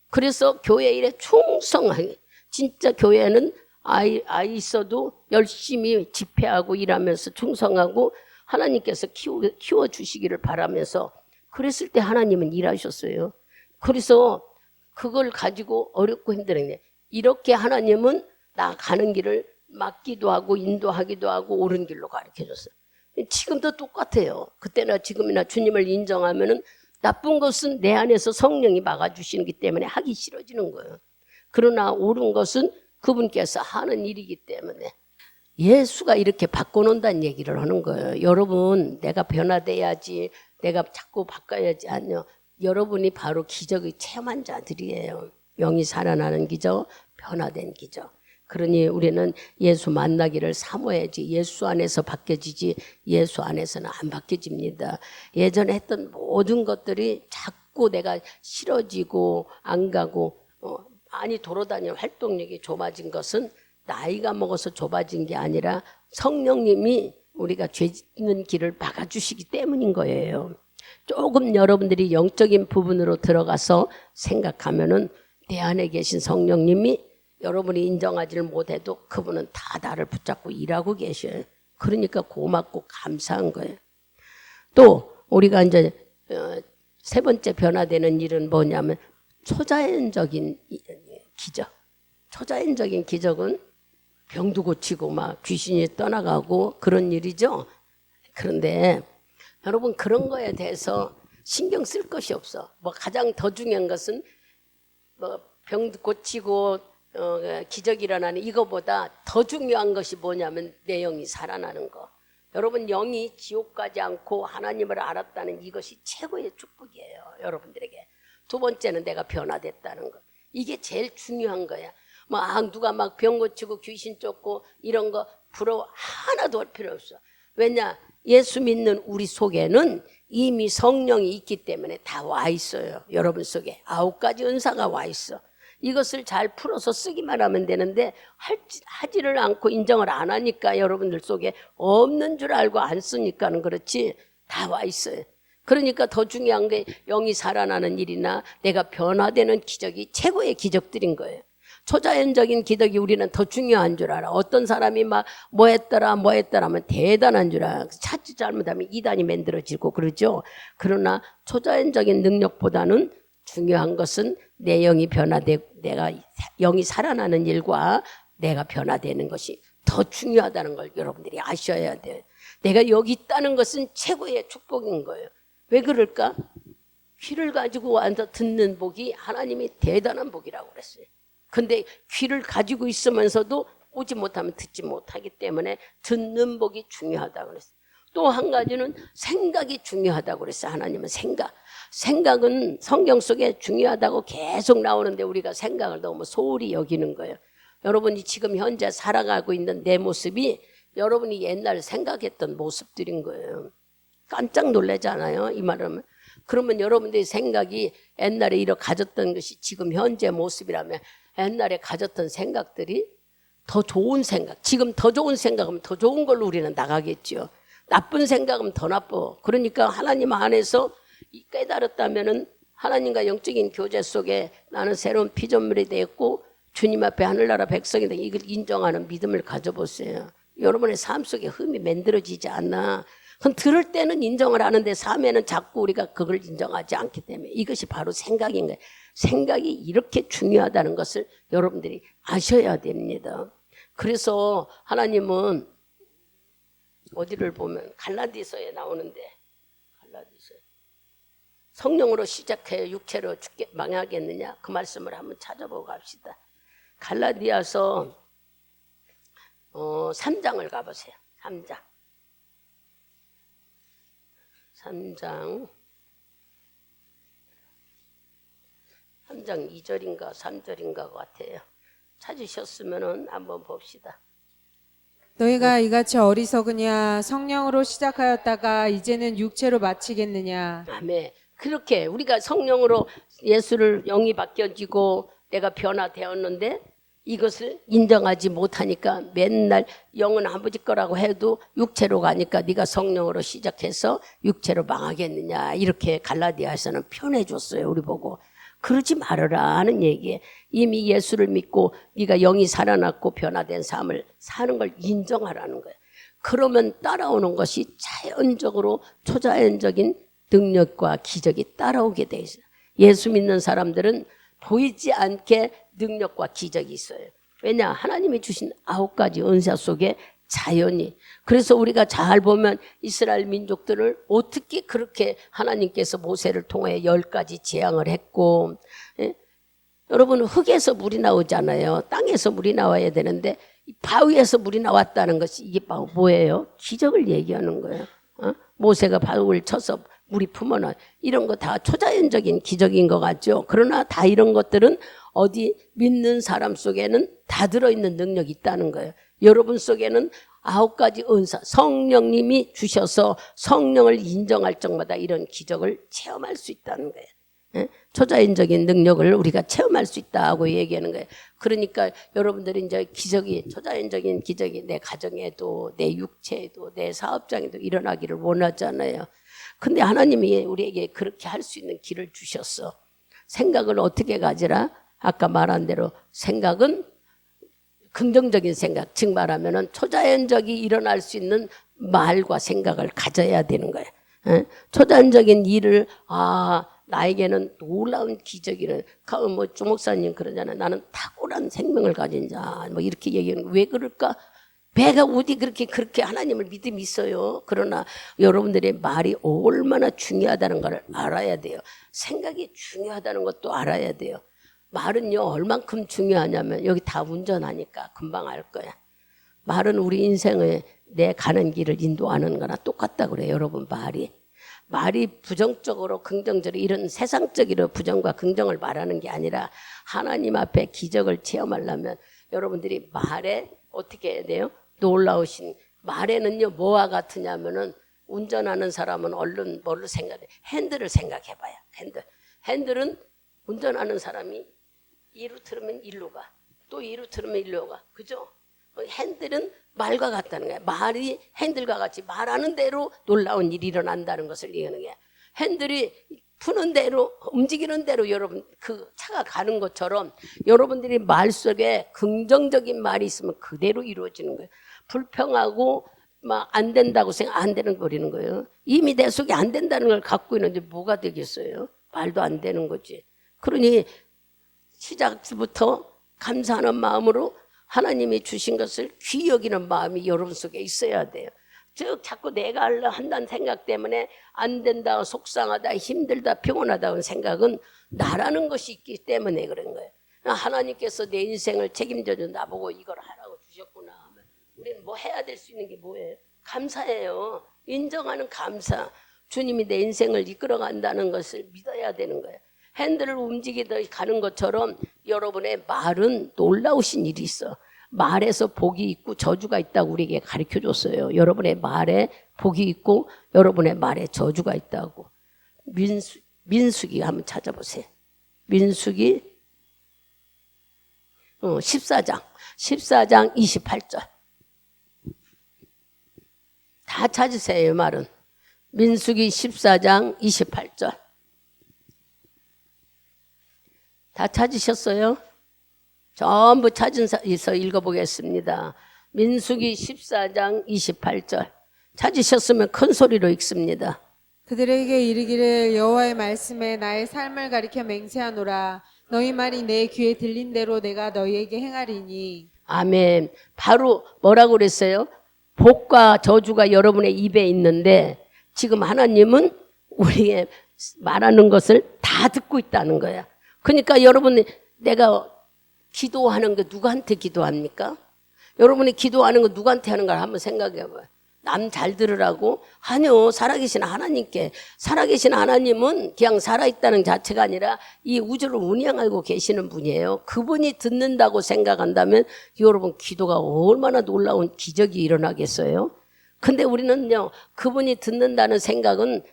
그래서 교회 일에 충성하게, 진짜 교회는 아이 있어도 열심히 집회하고 일하면서 충성하고 하나님께서 키워주시기를 바라면서 그랬을 때 하나님은 일하셨어요. 그래서 그걸 가지고 어렵고 힘들었네. 이렇게 하나님은 나 가는 길을 막기도 하고 인도하기도 하고 옳은 길로 가르쳐줬어요. 지금도 똑같아요. 그때나 지금이나 주님을 인정하면은 나쁜 것은 내 안에서 성령이 막아주시기 때문에 하기 싫어지는 거예요. 그러나 옳은 것은 그분께서 하는 일이기 때문에 예수가 이렇게 바꿔놓는다는 얘기를 하는 거예요. 여러분, 내가 변화돼야지, 내가 자꾸 바꿔야지. 아니요. 여러분이 바로 기적을 체험한 자들이에요. 영이 살아나는 기적, 변화된 기적. 그러니 우리는 예수 만나기를 사모해야지. 예수 안에서 바뀌어지지 예수 안에서는 안 바뀌어집니다. 예전에 했던 모든 것들이 자꾸 내가 싫어지고 안 가고 많이 돌아다니는 활동력이 좁아진 것은 나이가 먹어서 좁아진 게 아니라 성령님이 우리가 죄 짓는 길을 막아주시기 때문인 거예요. 조금 여러분들이 영적인 부분으로 들어가서 생각하면은 내 안에 계신 성령님이 여러분이 인정하지를 못해도 그분은 다 나를 붙잡고 일하고 계셔요. 그러니까 고맙고 감사한 거예요. 또 우리가 이제 세 번째 변화되는 일은 뭐냐면 초자연적인 기적. 초자연적인 기적은 병도 고치고 막 귀신이 떠나가고 그런 일이죠. 그런데 여러분 그런 거에 대해서 신경 쓸 것이 없어. 뭐 가장 더 중요한 것은 뭐 병도 고치고 기적이 일어나는 이거보다 더 중요한 것이 뭐냐면 내 영이 살아나는 거. 여러분 영이 지옥 가지 않고 하나님을 알았다는 이것이 최고의 축복이에요. 여러분들에게. 두 번째는 내가 변화됐다는 거. 이게 제일 중요한 거야. 막 누가 막 병 고치고 귀신 쫓고 이런 거 부러워 하나도 할 필요 없어. 왜냐? 예수 믿는 우리 속에는 이미 성령이 있기 때문에 다 와 있어요. 여러분 속에 9가지 은사가 와 있어. 이것을 잘 풀어서 쓰기만 하면 되는데 하지를 않고 인정을 안 하니까 여러분들 속에 없는 줄 알고 안 쓰니까는 그렇지 다 와 있어요. 그러니까 더 중요한 게 영이 살아나는 일이나 내가 변화되는 기적이 최고의 기적들인 거예요. 초자연적인 기적이 우리는 더 중요한 줄 알아. 어떤 사람이 막 뭐 했더라 하면 대단한 줄 알아. 찾지 잘못하면 이단이 만들어지고 그러죠. 그러나 초자연적인 능력보다는 중요한 것은 내 영이 변화되고 내가 영이 살아나는 일과 내가 변화되는 것이 더 중요하다는 걸 여러분들이 아셔야 돼요. 내가 여기 있다는 것은 최고의 축복인 거예요. 왜 그럴까? 귀를 가지고 와서 듣는 복이 하나님이 대단한 복이라고 그랬어요. 근데 귀를 가지고 있으면서도 오지 못하면 듣지 못하기 때문에 듣는 복이 중요하다고 그랬어요. 또 한 가지는 생각이 중요하다고 그랬어요. 하나님은 생각은 성경 속에 중요하다고 계속 나오는데 우리가 생각을 너무 소홀히 여기는 거예요. 여러분이 지금 현재 살아가고 있는 내 모습이 여러분이 옛날 생각했던 모습들인 거예요. 깜짝 놀라잖아요. 이 말은. 그러면 여러분들의 생각이 옛날에 이렇게 가졌던 것이 지금 현재 모습이라면 옛날에 가졌던 생각들이 더 좋은 생각, 지금 더 좋은 생각하면 더 좋은 걸로 우리는 나가겠죠. 나쁜 생각하면 더 나빠. 그러니까 하나님 안에서 깨달았다면은 하나님과 영적인 교제 속에 나는 새로운 피조물이 되었고 주님 앞에 하늘나라 백성이다. 이걸 인정하는 믿음을 가져보세요. 여러분의 삶 속에 흠이 만들어지지 않나. 그럼 들을 때는 인정을 하는데 삶에는 자꾸 우리가 그걸 인정하지 않기 때문에 이것이 바로 생각인 거예요. 생각이 이렇게 중요하다는 것을 여러분들이 아셔야 됩니다. 그래서 하나님은 어디를 보면 갈라디아서에 나오는데 갈라디아서 성령으로 시작해 육체로 망하겠느냐 그 말씀을 한번 찾아보고 갑시다. 갈라디아서 3장을 가보세요. 3장 2절인가 3절인가 같아요. 찾으셨으면 한번 봅시다. 너희가 이같이 어리석으냐 성령으로 시작하였다가 이제는 육체로 마치겠느냐. 아멘. 그렇게 우리가 성령으로 예수를 영이 바뀌어지고 내가 변화되었는데 이것을 인정하지 못하니까 맨날 영은 아버지 거라고 해도 육체로 가니까 네가 성령으로 시작해서 육체로 망하겠느냐 이렇게 갈라디아에서는 표현해 줬어요. 우리 보고 그러지 말아라 하는 얘기에 이미 예수를 믿고 네가 영이 살아났고 변화된 삶을 사는 걸 인정하라는 거예요. 그러면 따라오는 것이 자연적으로 초자연적인 능력과 기적이 따라오게 돼 있어요. 예수 믿는 사람들은 보이지 않게 능력과 기적이 있어요. 왜냐? 하나님이 주신 9가지 은사 속에 자연이. 그래서 우리가 잘 보면 이스라엘 민족들을 어떻게 그렇게 하나님께서 모세를 통해 10가지 재앙을 했고, 예? 여러분 흙에서 물이 나오잖아요. 땅에서 물이 나와야 되는데 바위에서 물이 나왔다는 것이 이게 뭐예요? 기적을 얘기하는 거예요. 모세가 바위를 쳐서 물이 품어나 이런 거 다 초자연적인 기적인 것 같죠. 그러나 다 이런 것들은 어디 믿는 사람 속에는 다 들어있는 능력이 있다는 거예요. 여러분 속에는 9가지 은사, 성령님이 주셔서 성령을 인정할 적마다 이런 기적을 체험할 수 있다는 거예요. 예? 초자연적인 능력을 우리가 체험할 수 있다고 얘기하는 거예요. 그러니까 여러분들이 이제 기적이, 초자연적인 기적이 내 가정에도, 내 육체에도, 내 사업장에도 일어나기를 원하잖아요. 근데 하나님이 우리에게 그렇게 할 수 있는 길을 주셨어. 생각을 어떻게 가지라? 아까 말한 대로 생각은 긍정적인 생각, 즉 말하면은 초자연적이 일어날 수 있는 말과 생각을 가져야 되는 거예요. 초자연적인 일을 나에게는 놀라운 기적이는 뭐 주목사님 그러잖아요. 나는 탁월한 생명을 가진 자, 뭐 이렇게 얘기하는 거예요. 왜 그럴까? 배가 어디 그렇게 하나님을 믿음이 있어요. 그러나 여러분들의 말이 얼마나 중요하다는 걸 알아야 돼요. 생각이 중요하다는 것도 알아야 돼요. 말은요 얼만큼 중요하냐면 여기 다 운전하니까 금방 알 거야. 말은 우리 인생에 내 가는 길을 인도하는 거나 똑같다 그래요. 여러분 말이 부정적으로 긍정적으로 이런 세상적으로 부정과 긍정을 말하는 게 아니라 하나님 앞에 기적을 체험하려면 여러분들이 말에 어떻게 해야 돼요? 놀라우신 말에는요 뭐와 같으냐면은 운전하는 사람은 얼른 뭘로 생각해? 핸들을 생각해봐요. 핸들은 운전하는 사람이 이로 틀으면 일로 가. 또 이로 틀으면 일로 가. 그죠? 핸들은 말과 같다는 거야. 말이 핸들과 같이 말하는 대로 놀라운 일이 일어난다는 것을 얘기하는 거야. 핸들이 푸는 대로 움직이는 대로 여러분 그 차가 가는 것처럼 여러분들이 말 속에 긍정적인 말이 있으면 그대로 이루어지는 거예요. 불평하고 막 안 된다고 생각 안 되는 버리는 거예요. 이미 내 속에 안 된다는 걸 갖고 있는데 뭐가 되겠어요? 말도 안 되는 거지. 그러니 시작부터 감사하는 마음으로 하나님이 주신 것을 귀히 여기는 마음이 여러분 속에 있어야 돼요. 즉 자꾸 내가 하려 한다는 생각 때문에 안 된다, 속상하다, 힘들다, 피곤하다는 생각은 나라는 것이 있기 때문에 그런 거예요. 하나님께서 내 인생을 책임져줘 나보고 이걸 하라고 주셨구나 하면 우리는 뭐 해야 될 수 있는 게 뭐예요? 감사해요. 인정하는 감사. 주님이 내 인생을 이끌어간다는 것을 믿어야 되는 거예요. 핸들을 움직이다 가는 것처럼 여러분의 말은 놀라우신 일이 있어. 말에서 복이 있고 저주가 있다고 우리에게 가르쳐줬어요. 여러분의 말에 복이 있고 여러분의 말에 저주가 있다고. 민수기 한번 찾아보세요. 민수기 14장 28절 다 찾으세요. 말은 민수기 14장 28절 다 찾으셨어요? 전부 찾으서 읽어보겠습니다. 민수기 14장 28절 찾으셨으면 큰 소리로 읽습니다. 그들에게 이르기를 여호와의 말씀에 나의 삶을 가리켜 맹세하노라. 너희 말이 내 귀에 들린 대로 내가 너희에게 행하리니. 아멘. 바로 뭐라고 그랬어요? 복과 저주가 여러분의 입에 있는데 지금 하나님은 우리의 말하는 것을 다 듣고 있다는 거야. 그러니까 여러분 내가 기도하는 거 누구한테 기도합니까? 여러분이 기도하는 거 누구한테 하는 걸 한번 생각해 봐요. 남 잘 들으라고? 아니요. 살아계신 하나님께. 살아계신 하나님은 그냥 살아있다는 자체가 아니라 이 우주를 운영하고 계시는 분이에요. 그분이 듣는다고 생각한다면 여러분 기도가 얼마나 놀라운 기적이 일어나겠어요? 근데 우리는요. 그분이 듣는다는 생각은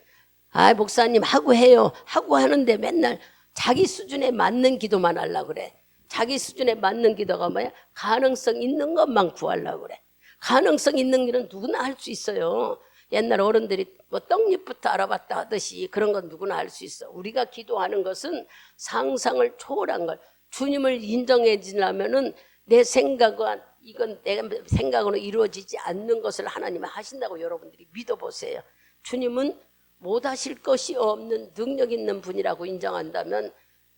목사님 하고 해요. 하고 하는데 맨날 자기 수준에 맞는 기도만 하려고 그래. 자기 수준에 맞는 기도가 뭐야? 가능성 있는 것만 구하려고 그래. 가능성 있는 일은 누구나 할 수 있어요. 옛날 어른들이 뭐 떡잎부터 알아봤다 하듯이 그런 건 누구나 할 수 있어. 우리가 기도하는 것은 상상을 초월한 걸. 주님을 인정해 주려면은 내 생각은 이건 내 생각으로 이루어지지 않는 것을 하나님이 하신다고 여러분들이 믿어보세요. 주님은 못하실 것이 없는 능력 있는 분이라고 인정한다면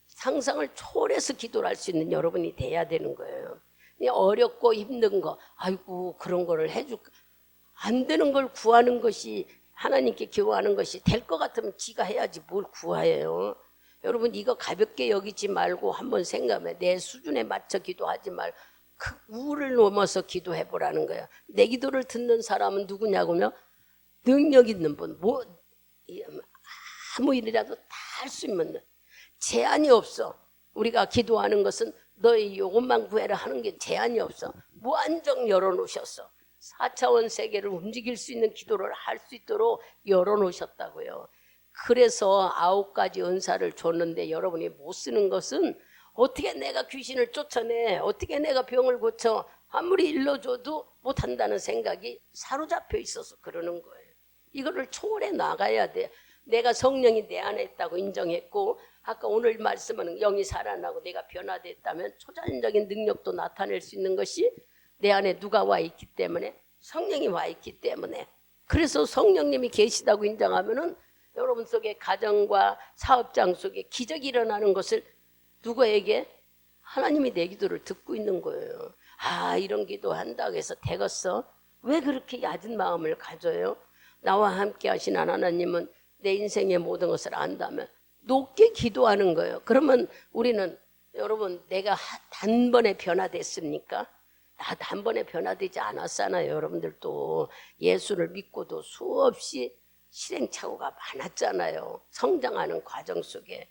상상을 초월해서 기도를 할 수 있는 여러분이 돼야 되는 거예요. 어렵고 힘든 거, 아이고 그런 거를 해줄까? 안 되는 걸 구하는 것이 하나님께 기도하는 것이 될 것 같으면 지가 해야지 뭘 구해요. 여러분 이거 가볍게 여기지 말고 한번 생각해. 내 수준에 맞춰 기도하지 말고 그 우를 넘어서 기도해보라는 거야. 내 기도를 듣는 사람은 누구냐고요? 능력 있는 분, 아무 일이라도 다 할 수 있는 제한이 없어. 우리가 기도하는 것은 너희 요것만 구해라 하는 게 제한이 없어. 무한정 열어놓으셨어. 4차원 세계를 움직일 수 있는 기도를 할 수 있도록 열어놓으셨다고요. 그래서 9가지 은사를 줬는데 여러분이 못 쓰는 것은 어떻게 내가 귀신을 쫓아내, 어떻게 내가 병을 고쳐, 아무리 일러줘도 못한다는 생각이 사로잡혀 있어서 그러는 거예요. 이거를 초월해 나가야 돼. 내가 성령이 내 안에 있다고 인정했고, 아까 오늘 말씀은 영이 살아나고 내가 변화됐다면 초자연적인 능력도 나타낼 수 있는 것이 내 안에 누가 와 있기 때문에, 성령이 와 있기 때문에. 그래서 성령님이 계시다고 인정하면은 여러분 속에 가정과 사업장 속에 기적이 일어나는 것을 누구에게? 하나님이 내 기도를 듣고 있는 거예요. 아, 이런 기도한다고 해서 되겠어? 왜 그렇게 얕은 마음을 가져요? 나와 함께 하신 하나님은 내 인생의 모든 것을 안다면 높게 기도하는 거예요. 그러면 우리는, 여러분, 내가 단번에 변화됐습니까? 나 단번에 변화되지 않았잖아요. 여러분들도 예수를 믿고도 수없이 실행착오가 많았잖아요. 성장하는 과정 속에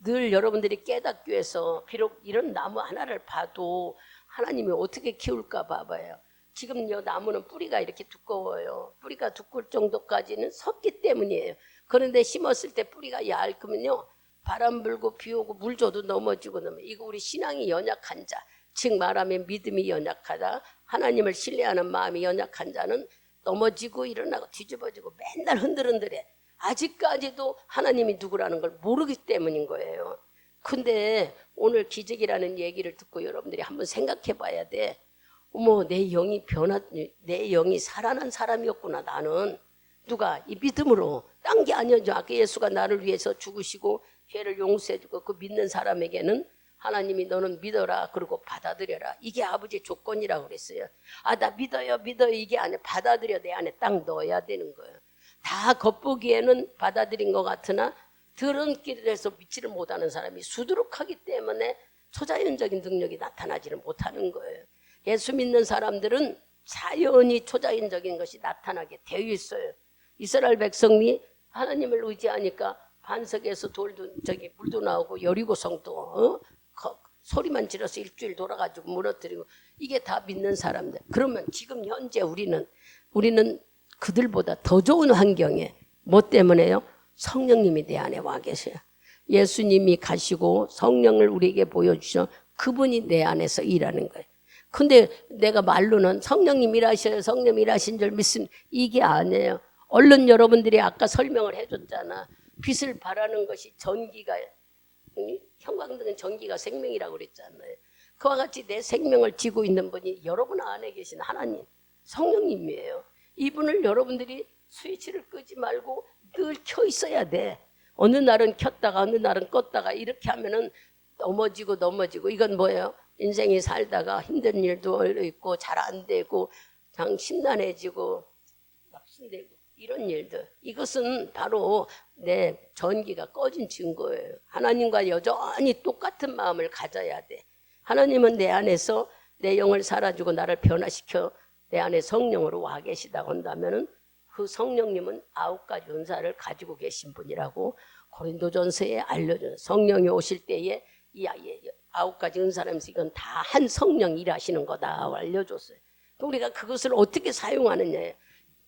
늘 여러분들이 깨닫기 위해서 비록 이런 나무 하나를 봐도 하나님이 어떻게 키울까 봐봐요. 지금 이 나무는 뿌리가 이렇게 두꺼워요. 뿌리가 두꺼울 정도까지는 섰기 때문이에요. 그런데 심었을 때 뿌리가 얇으면요, 바람 불고 비 오고 물 줘도 넘어지고 이거 우리 신앙이 연약한 자, 즉 말하면 믿음이 연약하다, 하나님을 신뢰하는 마음이 연약한 자는 넘어지고 일어나고 뒤집어지고 맨날 흔들흔들해. 아직까지도 하나님이 누구라는 걸 모르기 때문인 거예요. 근데 오늘 기적이라는 얘기를 듣고 여러분들이 한번 생각해 봐야 돼. 어머, 내 영이 살아난 사람이었구나. 나는 누가 이 믿음으로, 딴 게 아니죠. 아까 예수가 나를 위해서 죽으시고 죄를 용서해주고 그 믿는 사람에게는 하나님이 너는 믿어라, 그리고 받아들여라. 이게 아버지의 조건이라고 그랬어요. 아, 나 믿어요 이게 아니라 받아들여 내 안에 딱 넣어야 되는 거예요. 다 겉보기에는 받아들인 것 같으나 들은 길에서 믿지를 못하는 사람이 수두룩하기 때문에 초자연적인 능력이 나타나지를 못하는 거예요. 예수 믿는 사람들은 자연히 초자연적인 것이 나타나게 되어 있어요. 이스라엘 백성이 하나님을 의지하니까 반석에서 물도 나오고 여리고성도 소리만 질러서 일주일 돌아가지고 무너뜨리고, 이게 다 믿는 사람들. 그러면 지금 현재 우리는 그들보다 더 좋은 환경에, 뭐 때문에요? 성령님이 내 안에 와 계셔요. 예수님이 가시고 성령을 우리에게 보여주셔. 그분이 내 안에서 일하는 거예요. 근데 내가 말로는 성령님 일하셔요, 성령 일하신 줄 믿습니다, 이게 아니에요. 얼른 여러분들이 아까 설명을 해줬잖아. 빛을 발하는 것이 전기가, 형광등은 전기가 생명이라고 그랬잖아요. 그와 같이 내 생명을 쥐고 있는 분이 여러분 안에 계신 하나님, 성령님이에요. 이분을 여러분들이 스위치를 끄지 말고 늘 켜 있어야 돼. 어느 날은 켰다가 어느 날은 껐다가 이렇게 하면은 넘어지고 이건 뭐예요? 인생이 살다가 힘든 일도 있고 잘 안 되고 그냥 심란해지고 낙심되고 이런 일들, 이것은 바로 내 전기가 꺼진 증거예요. 하나님과 여전히 똑같은 마음을 가져야 돼. 하나님은 내 안에서 내 영을 살아주고 나를 변화시켜 내 안에 성령으로 와 계시다고 한다면 그 성령님은 9가지 은사를 가지고 계신 분이라고 고린도전서에 알려줘요. 성령이 오실 때에 이 9가지 은사라면서 이건 다 한 성령 일하시는 거다 알려줬어요. 우리가 그것을 어떻게 사용하느냐예요.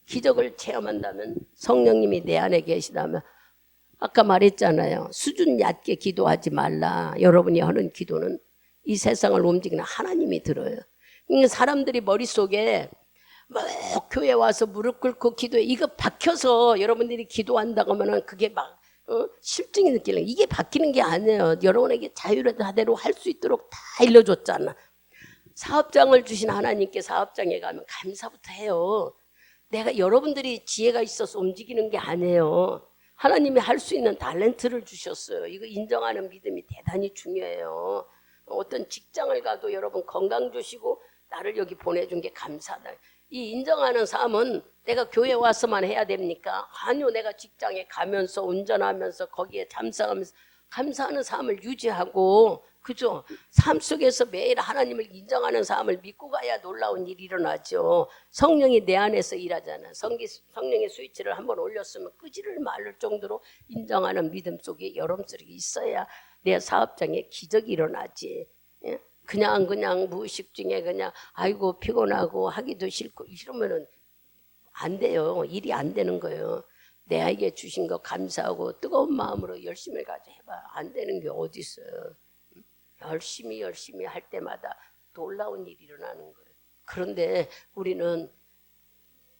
기적을 체험한다면, 성령님이 내 안에 계시다면, 아까 말했잖아요. 수준 얕게 기도하지 말라. 여러분이 하는 기도는 이 세상을 움직이는 하나님이 들어요. 사람들이 머릿속에 뭐 교회 와서 무릎 꿇고 기도해, 이거 박혀서 여러분들이 기도한다고 하면 그게 막 실증이 느끼는, 이게 박히는 게 아니에요. 여러분에게 자유대로 할 수 있도록 다 일러줬잖아. 사업장을 주신 하나님께 사업장에 가면 감사부터 해요. 내가 여러분들이 지혜가 있어서 움직이는 게 아니에요. 하나님이 할 수 있는 탤런트를 주셨어요. 이거 인정하는 믿음이 대단히 중요해요. 어떤 직장을 가도 여러분 건강 주시고 나를 여기 보내준 게 감사하다. 이 인정하는 삶은 내가 교회 와서만 해야 됩니까? 아니요, 내가 직장에 가면서 운전하면서 거기에 참석하면서 감사하는 삶을 유지하고 그죠? 삶 속에서 매일 하나님을 인정하는 삶을 믿고 가야 놀라운 일이 일어나죠. 성령이 내 안에서 일하잖아. 성령의 스위치를 한번 올렸으면 끄지를 말을 정도로 인정하는 믿음 속에 여러분들이 있어야 내 사업장에 기적이 일어나지. 예? 그냥 무의식 중에 그냥 아이고 피곤하고 하기도 싫고 이러면은 안 돼요. 일이 안 되는 거예요. 내에게 주신 거 감사하고 뜨거운 마음으로 열심히 가져 해봐. 안 되는 게 어디 있어요. 열심히 할 때마다 놀라운 일이 일어나는 거예요. 그런데 우리는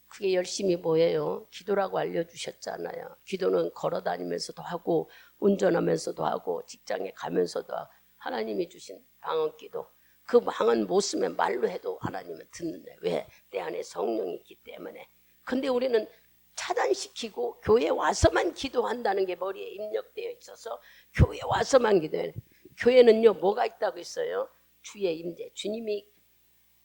그게 열심히 뭐예요? 기도라고 알려주셨잖아요. 기도는 걸어다니면서도 하고 운전하면서도 하고 직장에 가면서도 하고 하나님이 주신 방언기도 그 방언 못 쓰면 말로 해도 하나님은 듣는데 왜? 내 안에 성령이 있기 때문에. 근데 우리는 차단시키고 교회 와서만 기도한다는 게 머리에 입력되어 있어서 교회 와서만 기도해. 교회는요 뭐가 있다고 했어요? 주의 임재. 주님이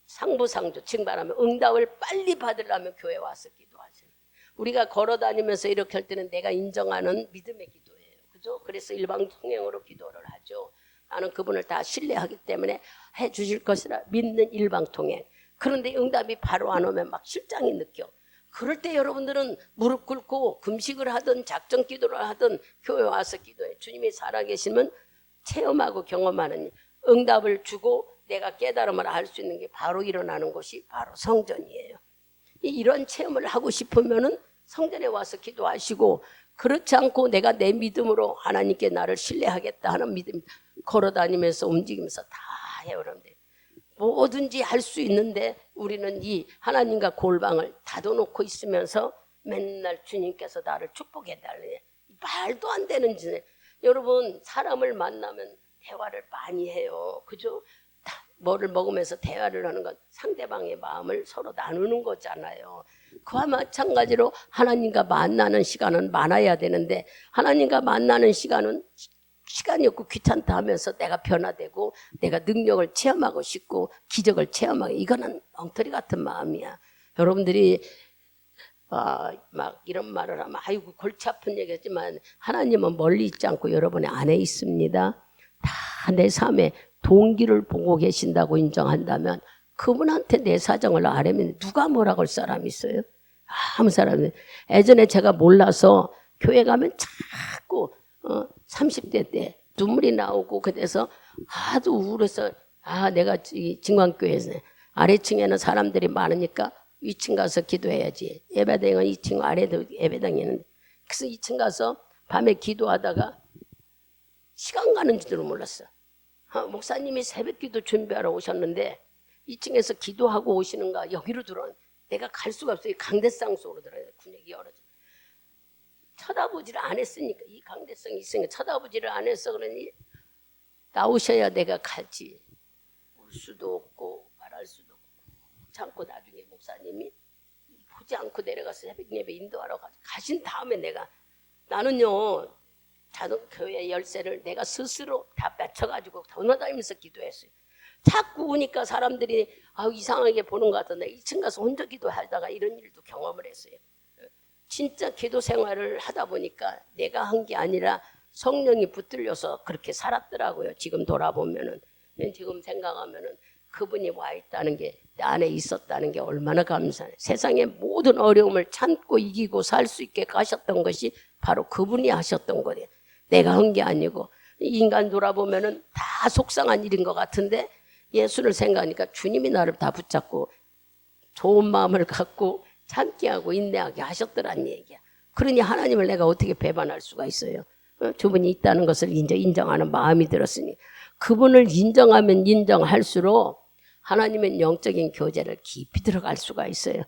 상부상조 칭반하면 응답을 빨리 받으려면 교회 와서 기도하세요. 우리가 걸어다니면서 이렇게 할 때는 내가 인정하는 믿음의 기도예요. 그죠? 그래서 일방통행으로 기도를 하죠. 나는 그분을 다 신뢰하기 때문에 해주실 것이라 믿는 일방통행. 그런데 응답이 바로 안 오면 막 실장이 느껴. 그럴 때 여러분들은 무릎 꿇고 금식을 하든 작정 기도를 하든 교회 와서 기도해. 주님이 살아계시면 체험하고 경험하는 응답을 주고 내가 깨달음을 알 수 있는 게 바로 일어나는 곳이 바로 성전이에요. 이런 체험을 하고 싶으면은 성전에 와서 기도하시고 그렇지 않고 내가 내 믿음으로 하나님께 나를 신뢰하겠다 하는 믿음 걸어다니면서 움직이면서 다 해요. 여러분들 뭐든지 할 수 있는데 우리는 이 하나님과 골방을 닫아놓고 있으면서 맨날 주님께서 나를 축복해달래. 말도 안 되는 짓. 여러분 사람을 만나면 대화를 많이 해요. 그죠? 뭐를 먹으면서 대화를 하는 건 상대방의 마음을 서로 나누는 거잖아요. 그와 마찬가지로 하나님과 만나는 시간은 많아야 되는데 하나님과 만나는 시간은 시간이 없고 귀찮다 하면서 내가 변화되고 내가 능력을 체험하고 싶고 기적을 체험하고 이거는 엉터리 같은 마음이야. 여러분들이 막 이런 말을 하면 아이고 골치 아픈 얘기지만 하나님은 멀리 있지 않고 여러분의 안에 있습니다. 다 내 삶에 동기를 보고 계신다고 인정한다면 그분한테 내 사정을 아뢰면 누가 뭐라고 할 사람이 있어요? 아무 사람이. 예전에 제가 몰라서 교회 가면 자꾸 30대 때 눈물이 나오고 그래서 하도 우울해서 내가 진광교회에서 아래층에는 사람들이 많으니까 위층 가서 기도해야지. 예배당은 2층 아래도 예배당이 있는데 그래서 2층 가서 밤에 기도하다가 시간 가는 줄도 몰랐어. 목사님이 새벽기도 준비하러 오셨는데 2층에서 기도하고 오시는가 여기로 들어온 내가 갈 수가 없어요. 강대상 속으로 들어요. 군역이 열어져. 쳐다보지를 안 했으니까 이 강대성이 있으니까 쳐다보지를 안 해서 그러니 나오셔야 내가 가지. 울 수도 없고 말할 수도 없고 참고 나중에 목사님이 보지 않고 내려가서 새벽 예배 인도하러 가신 다음에 나는요 자동 교회 열쇠를 내가 스스로 다 맺혀가지고 돌아다니면서 기도했어요. 자꾸 오니까 사람들이 이상하게 보는 것 같은데 2층 가서 혼자 기도하다가 이런 일도 경험을 했어요. 진짜 기도 생활을 하다 보니까 내가 한 게 아니라 성령이 붙들려서 그렇게 살았더라고요. 지금 돌아보면은 지금 생각하면은 그분이 와 있다는 게 내 안에 있었다는 게 얼마나 감사해. 세상의 모든 어려움을 참고 이기고 살 수 있게 가셨던 것이 바로 그분이 하셨던 거예요. 내가 한 게 아니고 인간 돌아보면은 다 속상한 일인 것 같은데 예수를 생각하니까 주님이 나를 다 붙잡고 좋은 마음을 갖고 참게 하고 인내하게 하셨더란 얘기야. 그러니 하나님을 내가 어떻게 배반할 수가 있어요? 저분이 있다는 것을 인정하는 마음이 들었으니 그분을 인정하면 인정할수록 하나님의 영적인 교제를 깊이 들어갈 수가 있어요.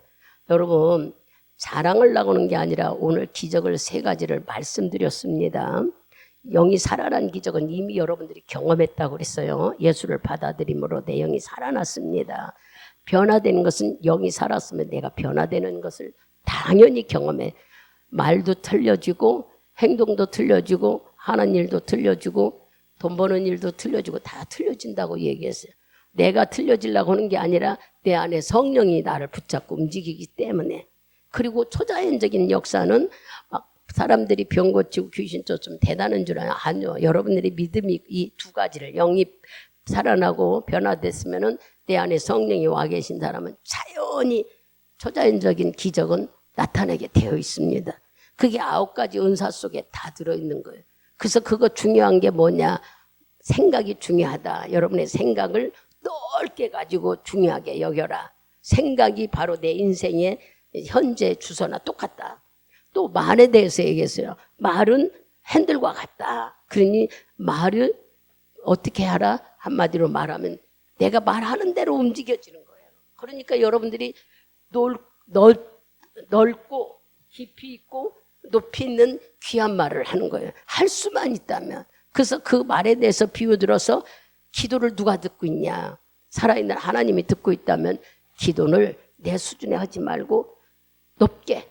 여러분 자랑을 나오는 게 아니라 오늘 기적을 3가지를 말씀드렸습니다. 영이 살아난 기적은 이미 여러분들이 경험했다고 그랬어요. 예수를 받아들임으로 내 영이 살아났습니다. 변화되는 것은 영이 살았으면 내가 변화되는 것을 당연히 경험해. 말도 틀려지고 행동도 틀려지고 하는 일도 틀려지고 돈 버는 일도 틀려지고 다 틀려진다고 얘기했어요. 내가 틀려지려고 하는 게 아니라 내 안에 성령이 나를 붙잡고 움직이기 때문에. 그리고 초자연적인 역사는 막 사람들이 병 고치고 귀신 쫓으면 대단한 줄 아냐? 아니요. 여러분들이 믿음이 이 두 가지를 영이 살아나고 변화됐으면은 내 안에 성령이 와 계신 사람은 자연히 초자연적인 기적은 나타나게 되어 있습니다. 그게 9가지 은사 속에 다 들어있는 거예요. 그래서 그거 중요한 게 뭐냐? 생각이 중요하다. 여러분의 생각을 넓게 가지고 중요하게 여겨라. 생각이 바로 내 인생의 현재 주소나 똑같다. 또 말에 대해서 얘기했어요. 말은 핸들과 같다. 그러니 말을 어떻게 하라? 한마디로 말하면 내가 말하는 대로 움직여지는 거예요. 그러니까 여러분들이 넓고 깊이 있고 높이 있는 귀한 말을 하는 거예요. 할 수만 있다면. 그래서 그 말에 대해서 비유 들어서 기도를 누가 듣고 있냐? 살아있는 하나님이 듣고 있다면 기도를 내 수준에 하지 말고 높게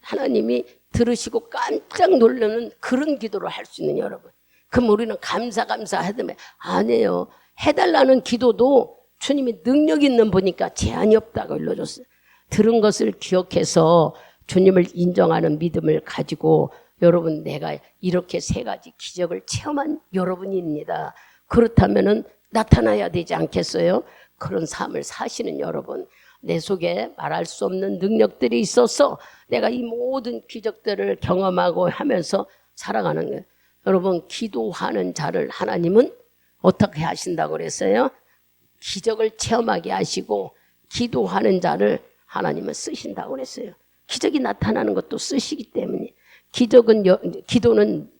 하나님이 들으시고 깜짝 놀라는 그런 기도를 할 수 있는 여러분. 그럼 우리는 감사 하다면 아니에요. 해달라는 기도도 주님이 능력 있는 분이니까 제한이 없다고 일러줬어요. 들은 것을 기억해서 주님을 인정하는 믿음을 가지고 여러분 내가 이렇게 3가지 기적을 체험한 여러분입니다. 그렇다면은 나타나야 되지 않겠어요? 그런 삶을 사시는 여러분, 내 속에 말할 수 없는 능력들이 있어서 내가 이 모든 기적들을 경험하고 하면서 살아가는 거예요. 여러분 기도하는 자를 하나님은 어떻게 하신다고 그랬어요? 기적을 체험하게 하시고 기도하는 자를 하나님은 쓰신다고 그랬어요. 기적이 나타나는 것도 쓰시기 때문에 기도는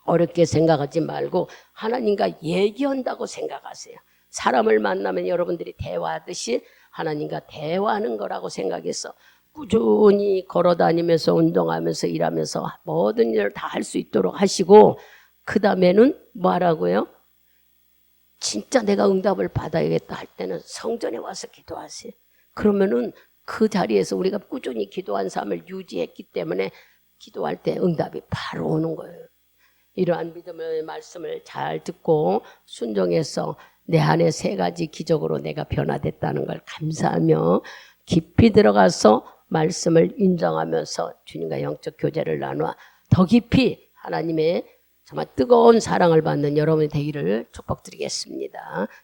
어렵게 생각하지 말고 하나님과 얘기한다고 생각하세요. 사람을 만나면 여러분들이 대화하듯이 하나님과 대화하는 거라고 생각해서 꾸준히 걸어다니면서 운동하면서 일하면서 모든 일을 다 할 수 있도록 하시고 그 다음에는 뭐 하라고요? 진짜 내가 응답을 받아야겠다 할 때는 성전에 와서 기도하세요. 그러면은 그 자리에서 우리가 꾸준히 기도한 삶을 유지했기 때문에 기도할 때 응답이 바로 오는 거예요. 이러한 믿음의 말씀을 잘 듣고 순종해서 내 안에 3가지 기적으로 내가 변화됐다는 걸 감사하며 깊이 들어가서 말씀을 인정하면서 주님과 영적 교제를 나누어 더 깊이 하나님의 정말 뜨거운 사랑을 받는 여러분이 되기를 축복드리겠습니다.